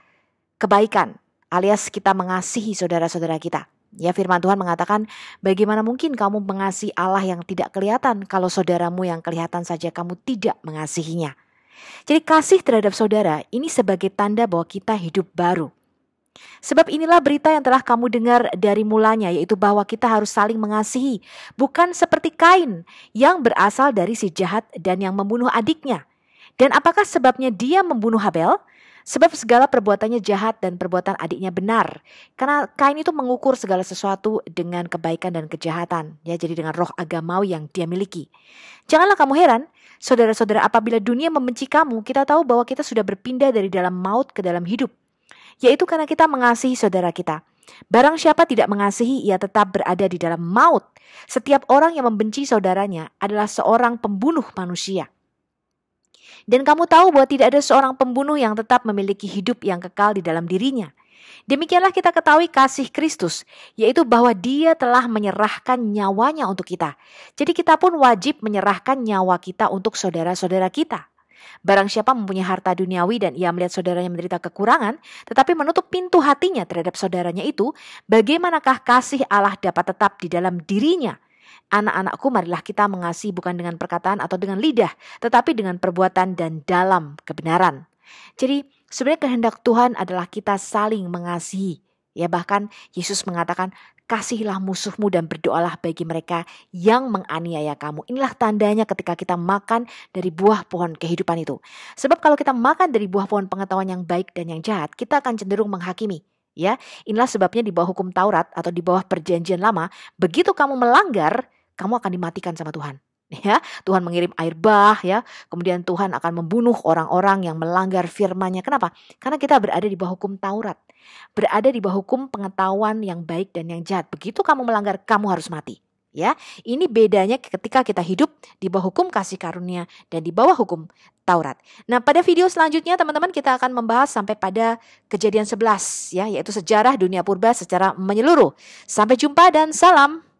kebaikan, alias kita mengasihi saudara-saudara kita. Ya, firman Tuhan mengatakan, bagaimana mungkin kamu mengasihi Allah yang tidak kelihatan kalau saudaramu yang kelihatan saja kamu tidak mengasihinya. Jadi kasih terhadap saudara ini sebagai tanda bahwa kita hidup baru. Sebab inilah berita yang telah kamu dengar dari mulanya, yaitu bahwa kita harus saling mengasihi. Bukan seperti Kain yang berasal dari si jahat dan yang membunuh adiknya. Dan apakah sebabnya dia membunuh Habel? Sebab segala perbuatannya jahat dan perbuatan adiknya benar. Karena Kain itu mengukur segala sesuatu dengan kebaikan dan kejahatan. Ya, jadi dengan roh agamawi yang dia miliki. Janganlah kamu heran, saudara-saudara, apabila dunia membenci kamu, kita tahu bahwa kita sudah berpindah dari dalam maut ke dalam hidup. Yaitu karena kita mengasihi saudara kita. Barang siapa tidak mengasihi, ia tetap berada di dalam maut. Setiap orang yang membenci saudaranya adalah seorang pembunuh manusia. Dan kamu tahu bahwa tidak ada seorang pembunuh yang tetap memiliki hidup yang kekal di dalam dirinya. Demikianlah kita ketahui kasih Kristus, yaitu bahwa Dia telah menyerahkan nyawanya untuk kita. Jadi kita pun wajib menyerahkan nyawa kita untuk saudara-saudara kita. Barang siapa mempunyai harta duniawi dan ia melihat saudaranya menderita kekurangan, tetapi menutup pintu hatinya terhadap saudaranya itu, bagaimanakah kasih Allah dapat tetap di dalam dirinya? Anak-anakku, marilah kita mengasihi bukan dengan perkataan atau dengan lidah, tetapi dengan perbuatan dan dalam kebenaran. Jadi sebenarnya kehendak Tuhan adalah kita saling mengasihi. Ya, bahkan Yesus mengatakan, kasihilah musuhmu dan berdoalah bagi mereka yang menganiaya kamu. Inilah tandanya ketika kita makan dari buah pohon kehidupan itu. Sebab kalau kita makan dari buah pohon pengetahuan yang baik dan yang jahat, kita akan cenderung menghakimi. Ya, inilah sebabnya di bawah hukum Taurat atau di bawah perjanjian lama, begitu kamu melanggar, kamu akan dimatikan sama Tuhan. Ya, Tuhan mengirim air bah, ya. Kemudian Tuhan akan membunuh orang-orang yang melanggar firman-Nya. Kenapa? Karena kita berada di bawah hukum Taurat. Berada di bawah hukum pengetahuan yang baik dan yang jahat. Begitu kamu melanggar, kamu harus mati. Ya, ini bedanya ketika kita hidup di bawah hukum kasih karunia dan di bawah hukum Taurat. Nah, pada video selanjutnya teman-teman kita akan membahas sampai pada Kejadian 11, ya, yaitu sejarah dunia purba secara menyeluruh. Sampai jumpa dan salam.